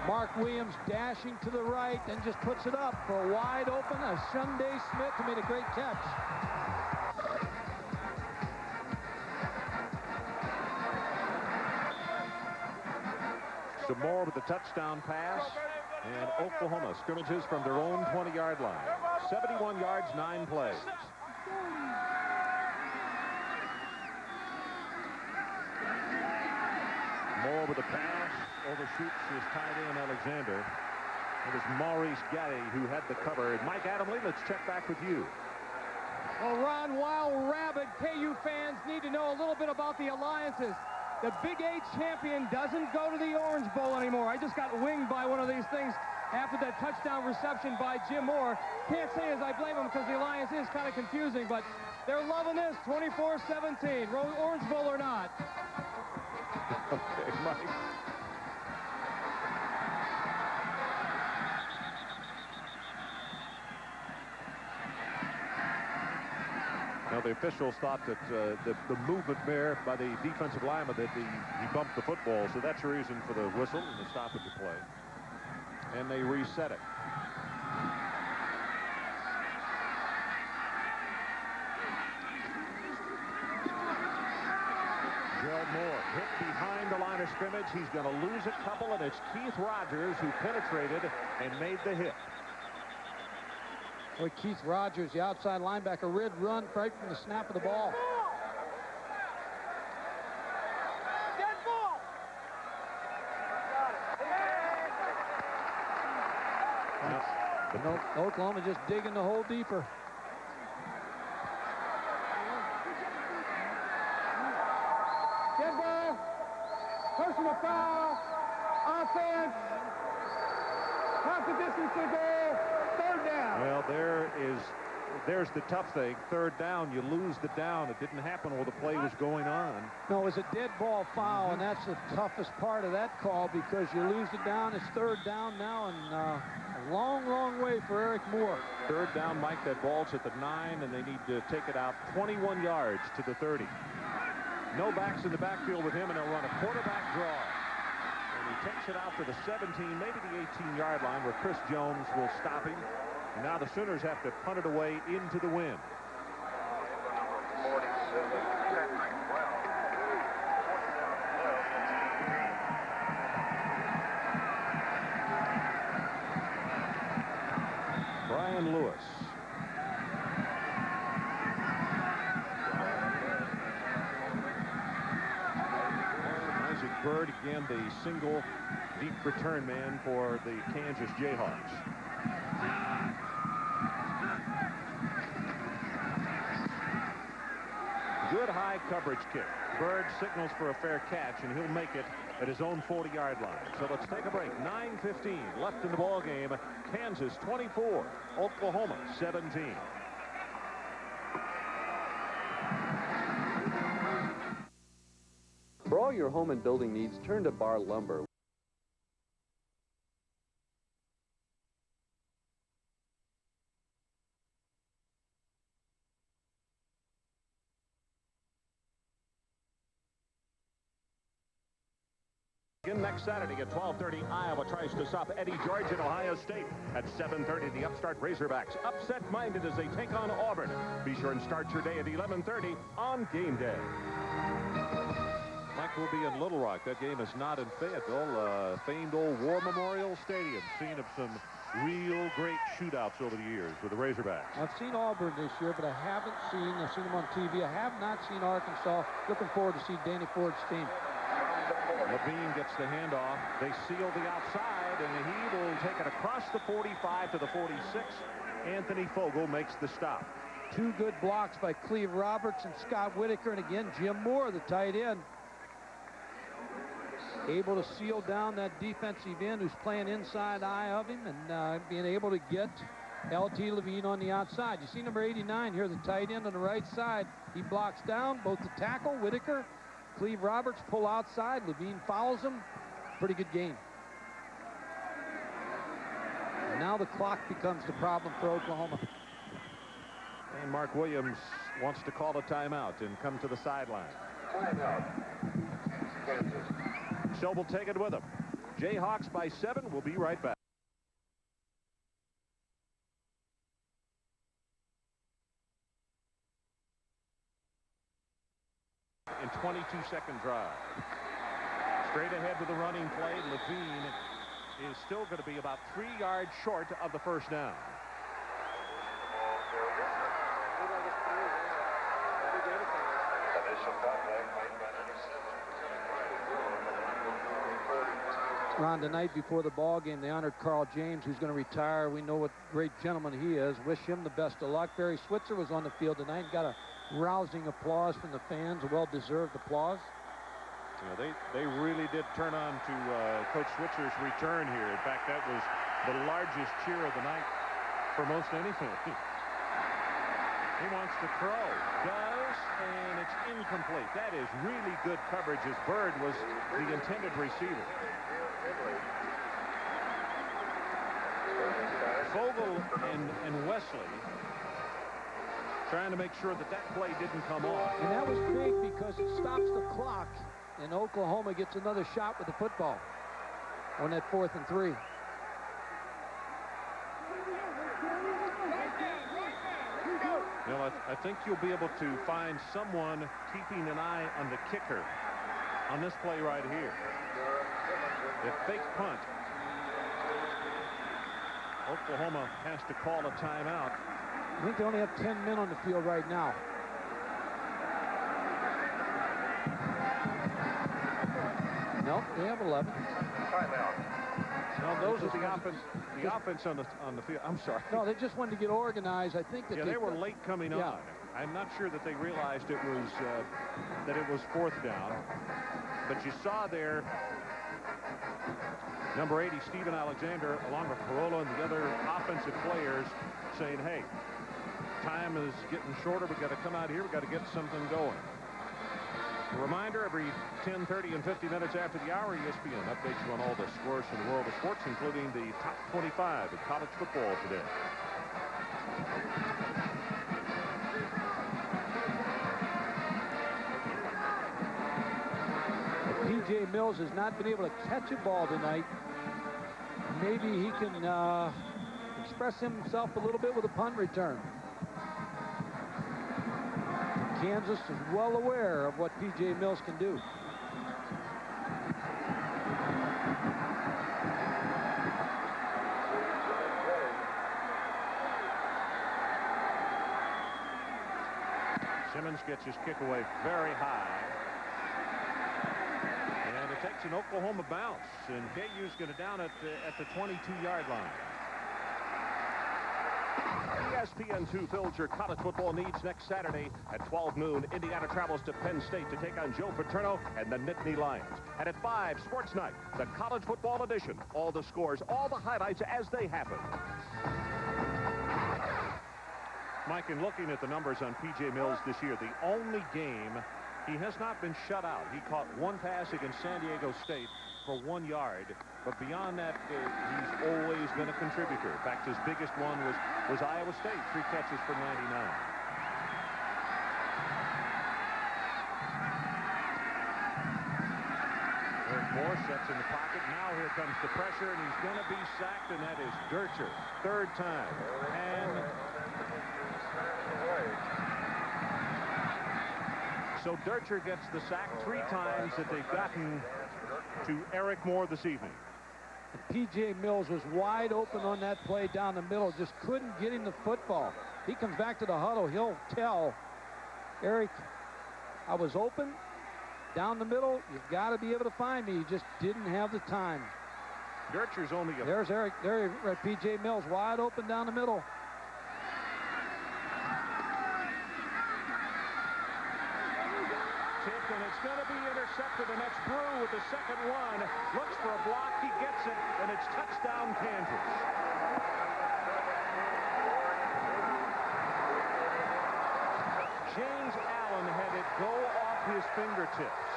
Speaker 2: Mark Williams dashing to the right and just puts it up for a wide open. Shunday Smith who made a great catch.
Speaker 1: Some more with the touchdown pass, and Oklahoma scrimmages from their own 20-yard line. 71 yards, 9 plays. Moore with the pass, overshoots his tight end Alexander. It was Maurice Gaddy who had the cover. Mike Adamley, let's check back with you.
Speaker 3: Well, Ron, while rabid KU fans need to know a little bit about the alliances. The Big 8 champion doesn't go to the Orange Bowl anymore. I just got winged by one of these things after that touchdown reception by Jim Moore. Can't say as I blame him because the Alliance is kind of confusing, but they're loving this 24-17. Orange Bowl or not.
Speaker 1: Okay, Mike. Now, the officials thought that the movement there by the defensive lineman that he bumped the football, so that's the reason for the whistle and the stoppage of play. And they reset it. Gerald Moore hit behind the line of scrimmage. He's going to lose a couple, and it's Keith Rogers who penetrated and made the hit.
Speaker 2: Boy, Keith Rogers, the outside linebacker, run right from the snap of the ball.
Speaker 11: Dead ball.
Speaker 2: Oklahoma just digging the hole deeper.
Speaker 11: Dead ball. Personal foul. Offense. Half the distance to goal. Third down.
Speaker 1: Well, there's the tough thing. Third down, you lose the down. It didn't happen while the play was going on.
Speaker 2: No, it was a dead ball foul, and that's the toughest part of that call because you lose the down. It's third down now, and a long, long way for Eric Moore.
Speaker 1: Third down, Mike, that ball's at the 9, and they need to take it out 21 yards to the 30. No backs in the backfield with him, and they'll run a quarterback draw. And he takes it out to the 17, maybe the 18-yard line, where Chris Jones will stop him. And now the Sooners have to punt it away into the wind.
Speaker 6: 47.
Speaker 1: Brian Lewis. Isaac Bird, again, the single deep return man for the Kansas Jayhawks. Good high coverage kick. Bird signals for a fair catch, and he'll make it at his own 40-yard line. So let's take a break. 9:15 left in the ball game. Kansas 24, Oklahoma 17.
Speaker 15: For all your home and building needs, turn to Bar Lumber.
Speaker 1: Again next Saturday at 12:30, Iowa tries to stop Eddie George at Ohio State. At 7:30, the upstart Razorbacks, upset-minded as they take on Auburn. Be sure and start your day at 11:30 on game day. Mike will be in Little Rock. That game is not in Fayetteville. Famed old War Memorial Stadium. Scene of some real great shootouts over the years with the Razorbacks.
Speaker 2: I've seen Auburn this year, but I've seen them on TV. I have not seen Arkansas. Looking forward to see Danny Ford's team.
Speaker 1: Levine gets the handoff. They seal the outside, and he will take it across the 45 to the 46. Anthony Fogle makes the stop.
Speaker 2: Two good blocks by Cleve Roberts and Scott Whitaker, and again, Jim Moore, the tight end, able to seal down that defensive end who's playing inside eye of him and being able to get L.T. Levine on the outside. You see number 89 here, the tight end on the right side. He blocks down both the tackle, Whitaker, Cleve Roberts pull outside. Levine follows him. Pretty good game. And now the clock becomes the problem for Oklahoma.
Speaker 1: And Mark Williams wants to call a timeout and come to the sideline.
Speaker 6: Timeout.
Speaker 1: So we'll take it with him. Jayhawks by 7. We'll be right back. In 22-second drive. Straight ahead with the running play. Levine is still going to be about 3 yards short of the first down.
Speaker 2: Ron, the night before the ball game, they honored Carl James, who's going to retire. We know what great gentleman he is. Wish him the best of luck. Barry Switzer was on the field tonight and got a rousing applause from the fans, a well-deserved applause.
Speaker 1: they really did turn on to Coach Switzer's return here. In fact, that was the largest cheer of the night for most anything. He wants to throw. Does, and it's incomplete. That is really good coverage as Bird was the intended receiver. Fogel and Wesley trying to make sure that that play didn't come off.
Speaker 2: And that was big because it stops the clock, and Oklahoma gets another shot with the football on that 4th and 3.
Speaker 1: Well, I think you'll be able to find someone keeping an eye on the kicker on this play right here. The fake punt. Oklahoma has to call a timeout.
Speaker 2: I think they only have 10 men on the field right now. Nope, they have 11.
Speaker 6: Timeout.
Speaker 1: No, those are the offense on the field. I'm sorry.
Speaker 2: No, they just wanted to get organized. I think that
Speaker 1: they were late coming on. I'm not sure that they realized it was that it was 4th down. But you saw there number 80, Stephen Alexander, along with Parola and the other offensive players, saying, "Hey, time is getting shorter. We got to come out here. We got to get something going." A reminder, every 10:30 and 50 minutes after the hour, ESPN updates you on all the scores from the world of sports, including the top 25 in college football today.
Speaker 2: P.J. Mills has not been able to catch a ball tonight. Maybe he can express himself a little bit with a punt return. Kansas is well aware of what P.J. Mills can do.
Speaker 1: Simmons gets his kick away very high. And it takes an Oklahoma bounce. And KU's going to down it at the 22-yard line. ESPN2 fills your college football needs next Saturday at 12 noon. Indiana travels to Penn State to take on Joe Paterno and the Nittany Lions. And at 5, Sports Night, the college football edition. All the scores, all the highlights as they happen. Mike, in looking at the numbers on P.J. Mills this year, the only game he has not been shut out. He caught one pass against San Diego State for 1 yard. But beyond that, he's always been a contributor. In fact, his biggest one was Iowa State, 3 catches for 99. Eric Moore sets in the pocket. Now here comes the pressure, and he's going to be sacked, and that is Dircher. 3rd time. And so Dircher gets the sack 3 times that they've gotten to Eric Moore this evening.
Speaker 2: P.J. Mills was wide open on that play down the middle, just couldn't get him the football. He comes back to the huddle. He'll tell Eric, I was open down the middle. You've got to be able to find me. You just didn't have the time.
Speaker 1: Dircher's only a...
Speaker 2: There's Eric. There, P.J. Mills wide open down the middle.
Speaker 1: And it's going to be intercepted, and that's Brew with the second one. Looks for a block, he gets it, and it's touchdown Kansas. James Allen had it go off his fingertips.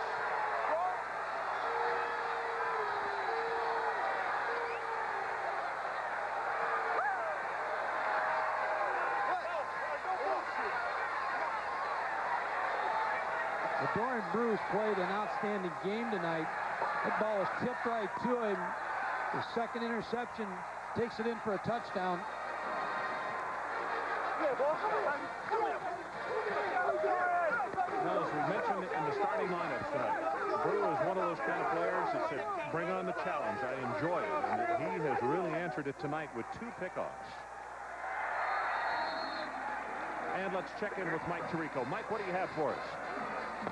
Speaker 2: Dorian Bruce played an outstanding game tonight. That ball was tipped right to him. The second interception takes it in for a touchdown.
Speaker 1: Now, as we mentioned in the starting lineups tonight, Brew is one of those kind of players that said, bring on the challenge. I enjoy it. And he has really answered it tonight with 2 pickoffs. And let's check in with Mike Tirico. Mike, what do you have for us?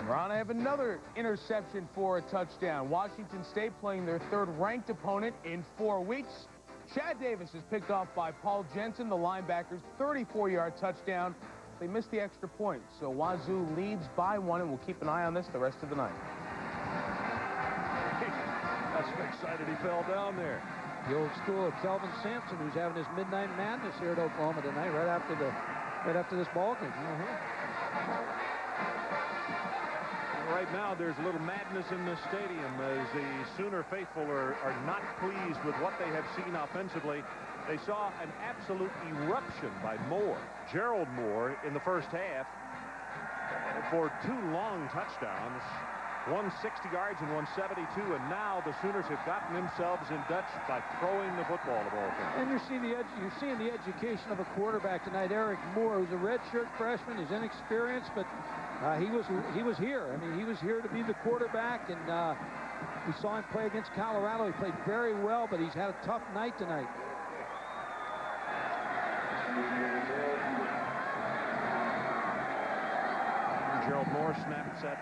Speaker 7: Ron, I have another interception for a touchdown. Washington State playing their 3rd ranked opponent in 4 weeks. Chad Davis is picked off by Paul Jensen, the linebacker's 34-yard touchdown. They missed the extra point, so Wazoo leads by 1, and we'll keep an eye on this the rest of the night.
Speaker 16: excited he fell down there.
Speaker 2: The old school of Kelvin Sampson, who's having his midnight madness here at Oklahoma tonight, right after this ball game.
Speaker 16: Right now, there's a little madness in the stadium as the Sooner faithful are not pleased with what they have seen offensively. They saw an absolute eruption by Moore, Gerald Moore, in the first half for 2 long touchdowns, 160 yards and 172, and now the Sooners have gotten themselves in Dutch by throwing the football of all things.
Speaker 2: And you're seeing the education of a quarterback tonight. Eric Moore, who's a redshirt freshman, is inexperienced, but he was here. I mean, he was here to be the quarterback, and we saw him play against Colorado. He played very well, but he's had a tough night tonight.
Speaker 16: Gerald Moore snaps at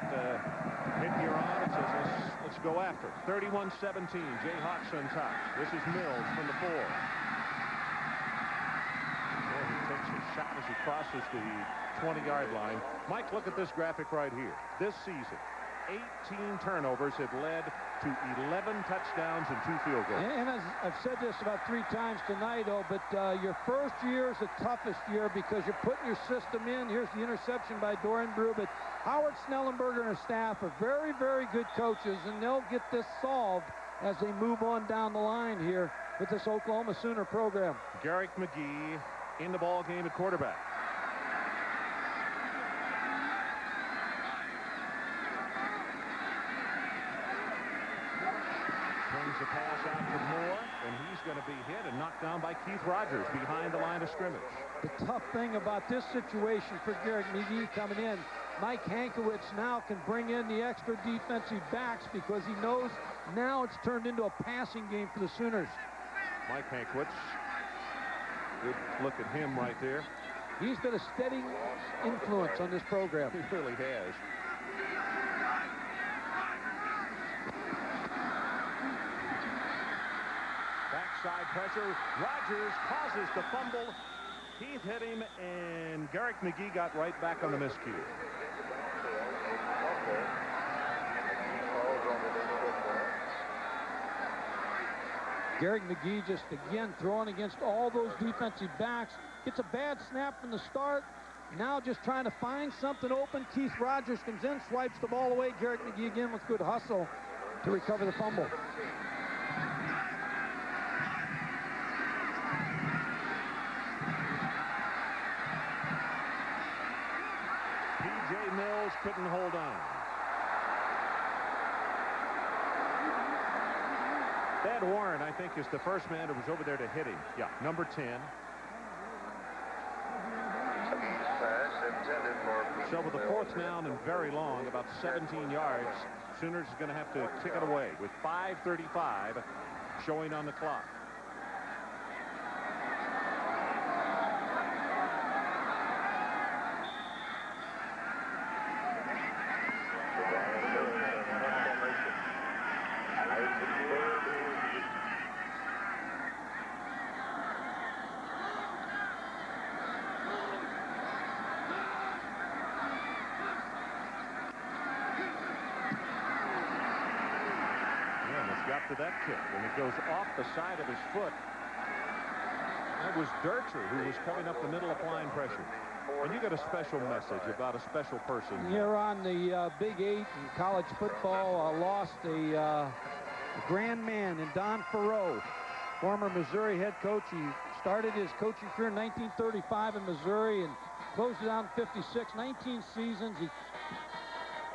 Speaker 16: hit you're on and says, let's go after it. 31-17, Jayhawks on top. This is Mills from the 4. Well, he takes a shot as he crosses the 20-yard line. Mike, look at this graphic right here. This season, 18 turnovers have led to 11 touchdowns and 2 field goals.
Speaker 2: And as I've said this about 3 times tonight, but your first year is the toughest year because you're putting your system in. Here's the interception by Dorian Brew, but Howard Snellenberger and his staff are very, very good coaches, and they'll get this solved as they move on down the line here with this Oklahoma Sooner program.
Speaker 16: Garrick McGee in the ball game at quarterback. Brings the pass out to Moore, and he's going to be hit and knocked down by Keith Rogers behind the line of scrimmage.
Speaker 2: The tough thing about this situation for Garrick McGee coming in, Mike Hankiewicz now can bring in the extra defensive backs because he knows now it's turned into a passing game for the Sooners.
Speaker 16: Mike Hankiewicz, good look at him right there.
Speaker 2: He's been a steady influence on this program.
Speaker 16: He really has. Backside pressure. Rogers causes the fumble. Keith hit him, and Garrick McGee got right back on the miscue.
Speaker 2: Garrick McGee just again throwing against all those defensive backs. Gets a bad snap from the start. Now just trying to find something open. Keith Rogers comes in, swipes the ball away. Garrick McGee again with good hustle to recover the fumble.
Speaker 16: P.J. Mills couldn't hold on. Thad Warren, I think, is the first man who was over there to hit him. Yeah, number 10. So with the 4th down and very long, about 17 yards, Sooners is going to have to kick it away with 5:35 showing on the clock. To that kick, and it goes off the side of his foot. That was Dircher who was coming up the middle applying pressure. And you got a special message about a special person.
Speaker 2: Here on the Big 8 in college football, lost a grand man in Don Farreau, former Missouri head coach. He started his coaching career in 1935 in Missouri and closed it out in 56. 19 seasons,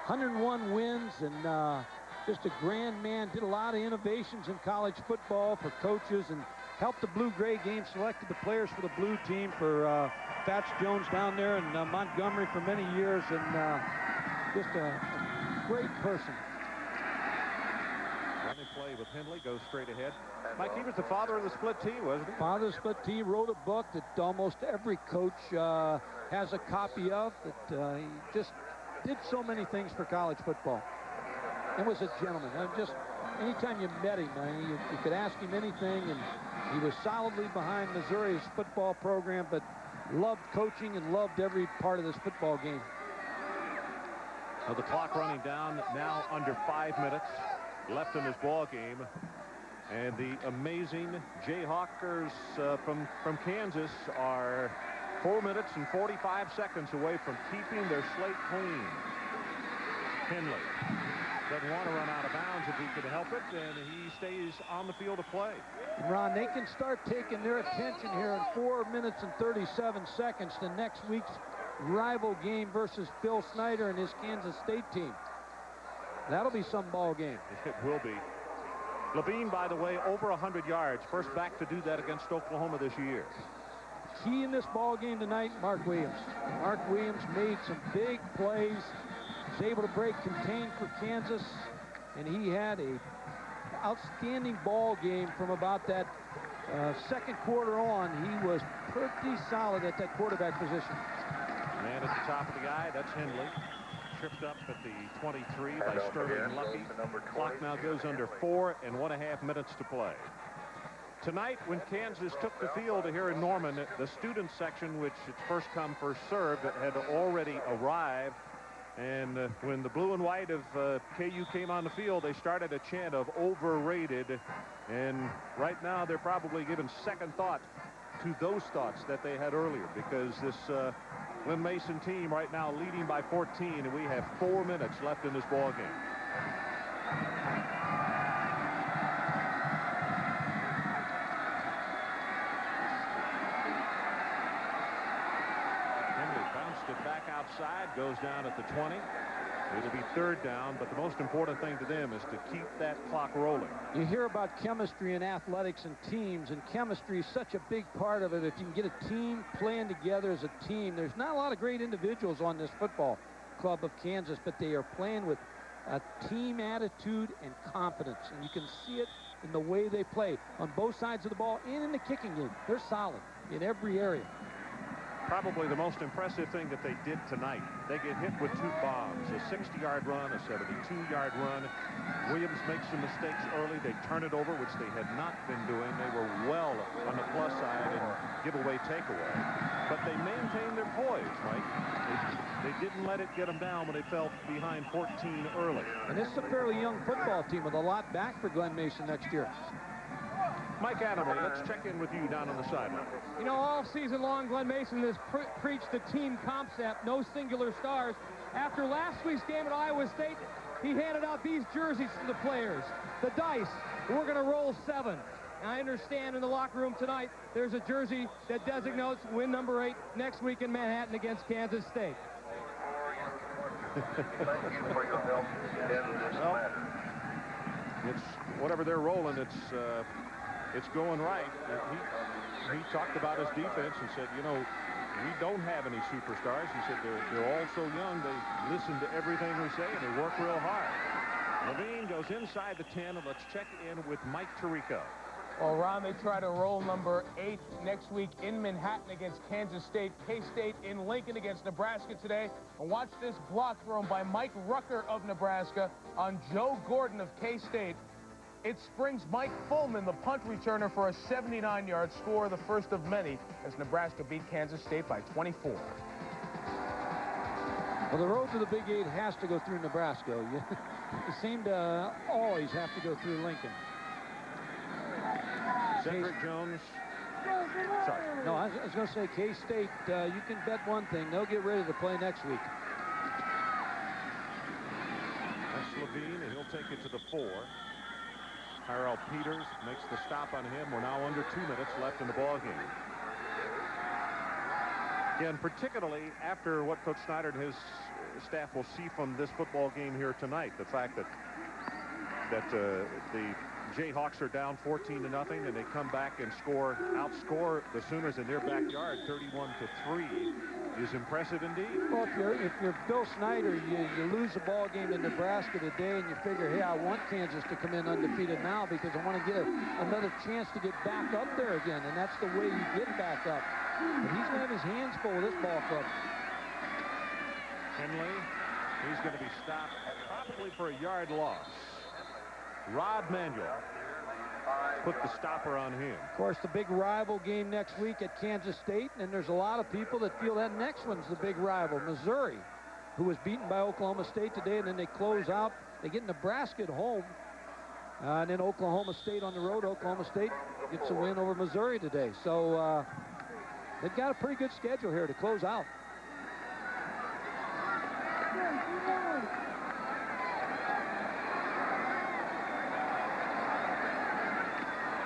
Speaker 2: 101 wins, and just a grand man. Did a lot of innovations in college football for coaches and helped the blue-gray game, selected the players for the blue team for Fats Jones down there in Montgomery for many years, and just a great person.
Speaker 16: Running play with Henley, goes straight ahead. Mike, he was the father of the split T, wasn't he?
Speaker 2: Father of the split T, wrote a book that almost every coach has a copy of, that he just did so many things for college football. And was a gentleman. Just anytime you met him, you could ask him anything, and he was solidly behind Missouri's football program, but loved coaching and loved every part of this football game.
Speaker 16: Well, the clock running down now under 5 minutes. left in this ball game. And the amazing Jayhawkers from Kansas are 4 minutes and 45 seconds away from keeping their slate clean. Henley doesn't want to run out of bounds if he could help it, and he stays on the field of play.
Speaker 2: Ron, they can start taking their attention here in 4 minutes and 37 seconds to next week's rival game versus Phil Snyder and his Kansas State team. That'll be some ball game.
Speaker 16: It will be. Levine, by the way, over 100 yards. First back to do that against Oklahoma this year.
Speaker 2: Key in this ball game tonight, Mark Williams. Mark Williams made some big plays. Was able to break contain for Kansas, and he had a outstanding ball game from about that second quarter on. He was pretty solid at that quarterback position.
Speaker 16: Man at the top of the eye, that's Henley. Tripped up at the 23 by Sterling Lucky. Clock now goes under 4.5 minutes to play. Tonight, when Kansas took the field here in Norman, the student section, which it's first come, first served, had already arrived. And when the blue and white of KU came on the field, they started a chant of overrated. And right now, they're probably giving second thought to those thoughts that they had earlier, because this Lynn Mason team right now leading by 14, and we have 4 minutes left in this ball game. Henley bounced it back outside, goes down at the 20. It'll be third down, but the most important thing to them is to keep that clock rolling.
Speaker 2: You hear about chemistry in athletics and teams, and chemistry is such a big part of it. If you can get a team playing together as a team, there's not a lot of great individuals on this football club of Kansas, but they are playing with a team attitude and confidence, and you can see it in the way they play on both sides of the ball and in the kicking game. They're solid in every area.
Speaker 16: Probably the most impressive thing that they did tonight. They get hit with 2 bombs, a 60-yard run, a 72-yard run. Williams makes some mistakes early. They turn it over, which they had not been doing. They were well on the plus side in giveaway takeaway. But they maintained their poise, Mike. They didn't let it get them down when they fell behind 14 early.
Speaker 2: And this is a fairly young football team with a lot back for Glenn Mason next year.
Speaker 16: Mike Adamley, let's check in with you down on the sideline.
Speaker 3: You know, all season long, Glenn Mason has preached the team concept, no singular stars. After last week's game at Iowa State, he handed out these jerseys to the players. The dice, we're going to roll 7. And I understand in the locker room tonight, there's a jersey that designates win number 8 next week in Manhattan against Kansas State.
Speaker 16: Well, it's whatever they're rolling, it's going right. He talked about his defense and said, you know, we don't have any superstars. He said they're all so young. They listen to everything we say, and they work real hard. Levine goes inside the 10, and let's check in with Mike Tirico.
Speaker 7: Well, Ron, they try to roll number 8 next week in Manhattan against Kansas State. K-State in Lincoln against Nebraska today. And watch this block thrown by Mike Rucker of Nebraska on Joe Gordon of K-State. It springs Mike Fullman, the punt returner, for a 79-yard score, the first of many, as Nebraska beat Kansas State by 24.
Speaker 2: Well, the road to the Big 8 has to go through Nebraska. You seem to always have to go through Lincoln.
Speaker 16: Cedric Jones. Sorry.
Speaker 2: No, I was going to say K-State, you can bet one thing. They'll get ready to play next week.
Speaker 16: That's Levine, and he'll take it to the 4. Tyrell Peters makes the stop on him. We're now under 2 minutes left in the ball game. Again, particularly after what Coach Snyder and his staff will see from this football game here tonight, the fact that the Jayhawks are down 14-0, and they come back and outscore the Sooners in their backyard 31-3 is impressive indeed.
Speaker 2: Well, if you're Bill Snyder, you lose the ball game in Nebraska today, and you figure, hey, I want Kansas to come in undefeated now because I want to get another chance to get back up there again, and that's the way you get back up. But he's going to have his hands full with this ball club.
Speaker 16: Henley, he's going to be stopped probably for a yard loss. Rod Manuel put the stopper on him.
Speaker 2: Of course, the big rival game next week at Kansas State, and there's a lot of people that feel that next one's the big rival. Missouri, who was beaten by Oklahoma State today, and then they close out. They get Nebraska at home, And then Oklahoma State on the road. Oklahoma State gets a win over Missouri today. So they've got a pretty good schedule here to close out.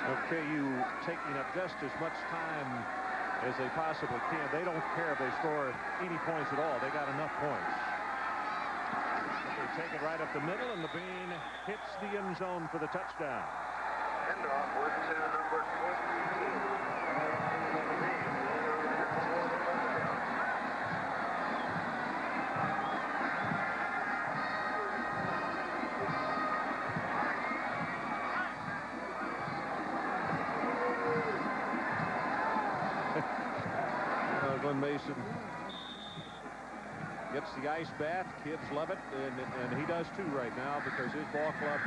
Speaker 16: OKU taking up just as much time as they possibly can. They don't care if they score 80 points at all. They got enough points. They take it right up the middle, and Levine hits the end zone for the touchdown.
Speaker 6: Handoff went to number 20.
Speaker 16: Glenn Mason gets the ice bath. Kids love it, and he does too right now, because his ball club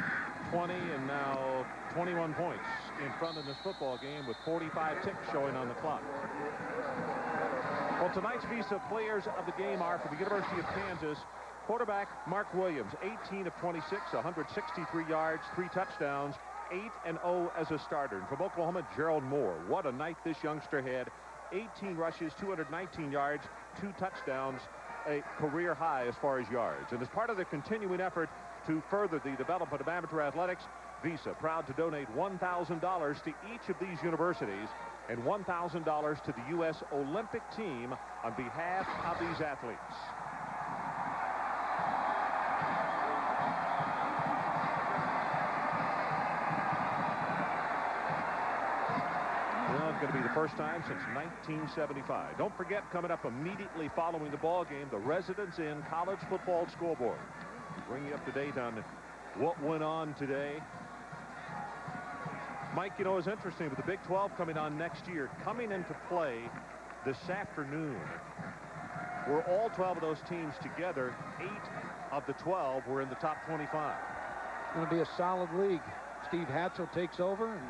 Speaker 16: 20 and now 21 points in front of this football game with 45 ticks showing on the clock. Well, tonight's Visa players of the game are, for the University of Kansas, quarterback Mark Williams, 18 of 26, 163 yards, 3 touchdowns, 8-0 as a starter. And from Oklahoma, Gerald Moore. What a night this youngster had. 18 rushes, 219 yards, 2 touchdowns, a career high as far as yards. And as part of the continuing effort to further the development of amateur athletics, Visa proud to donate $1,000 to each of these universities and $1,000 to the U.S. Olympic team on behalf of these athletes. Well, it's going to be the first time since 1975. Don't forget, coming up immediately following the ball game, the Residence Inn College Football Scoreboard. Bring you up to date on what went on today. Mike, you know, it's interesting with the Big 12 coming on next year, coming into play this afternoon. Were all 12 of those teams together, 8 of the 12 were in the top 25.
Speaker 2: It's going to be a solid league. Steve Hatchell takes over, and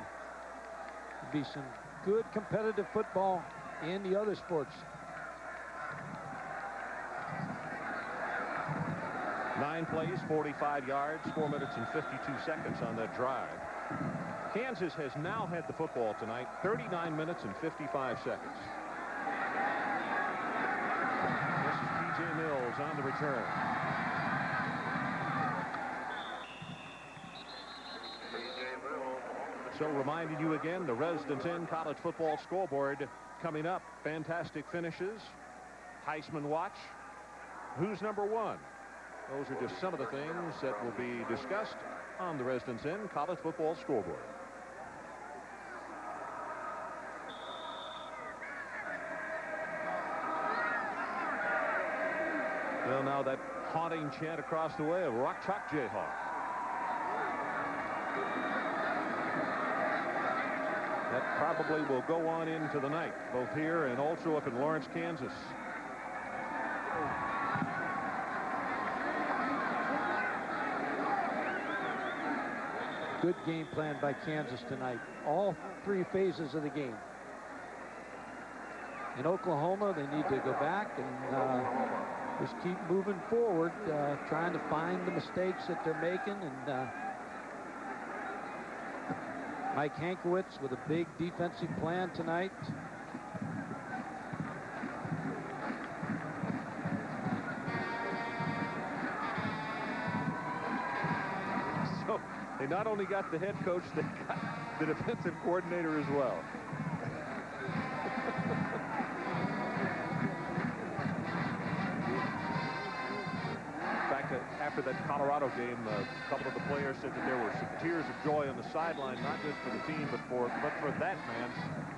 Speaker 2: there'll be some good competitive football in the other sports.
Speaker 16: 9 plays, 45 yards, 4 minutes and 52 seconds on that drive. Kansas has now had the football tonight, 39 minutes and 55 seconds. This is P.J. Mills on the return. So reminding you again, the Residence Inn College Football Scoreboard coming up. Fantastic finishes. Heisman Watch. Who's number 1? Those are just some of the things that will be discussed on the Residence Inn College Football Scoreboard. Well, now that haunting chant across the way of Rock Chalk Jayhawk. That probably will go on into the night, both here and also up in Lawrence, Kansas.
Speaker 2: Good game plan by Kansas tonight. All 3 phases of the game. In Oklahoma, they need to go back and just keep moving forward, trying to find the mistakes that they're making. And Mike Hankwitz with a big defensive plan tonight.
Speaker 16: So they not only got the head coach, they got the defensive coordinator as well. After that Colorado game, a couple of the players said that there were some tears of joy on the sideline, not just for the team, but for that man,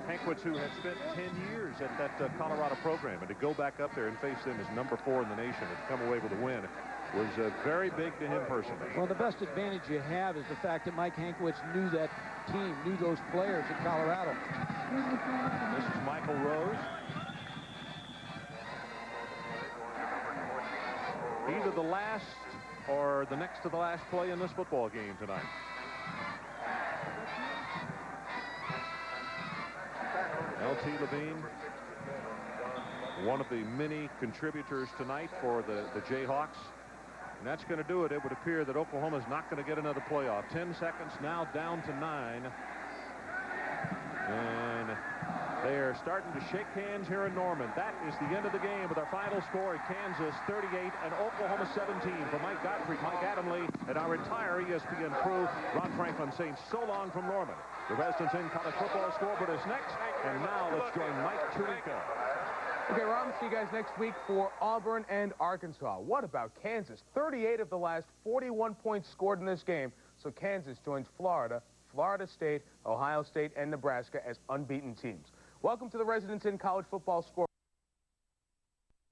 Speaker 16: Hankwitz, who had spent 10 years at that Colorado program, and to go back up there and face them as number 4 in the nation and come away with a win was very big to him personally.
Speaker 2: Well, the best advantage you have is the fact that Mike Hankwitz knew that team, knew those players at Colorado.
Speaker 16: This is Michael Rose. Either the last or the next to the last play in this football game tonight. L.T. Levine, one of the many contributors tonight for the Jayhawks. And that's going to do it. It would appear that Oklahoma's not going to get another playoff. 10 seconds now, down to 9. And they are starting to shake hands here in Norman. That is the end of the game with our final score at Kansas 38 and Oklahoma 17. For Mike Gottfried, Mike Adamle, and our entire ESPN crew, Ron Franklin saying so long from Norman. The Residents In College Football Scoreboard is next. And now let's join Mike Tirico.
Speaker 7: Okay, Ron, we'll see you guys next week for Auburn and Arkansas. What about Kansas? 38 of the last 41 points scored in this game. So Kansas joins Florida, Florida State, Ohio State, and Nebraska as unbeaten teams. Welcome to the Residents In College Football Scoreboard.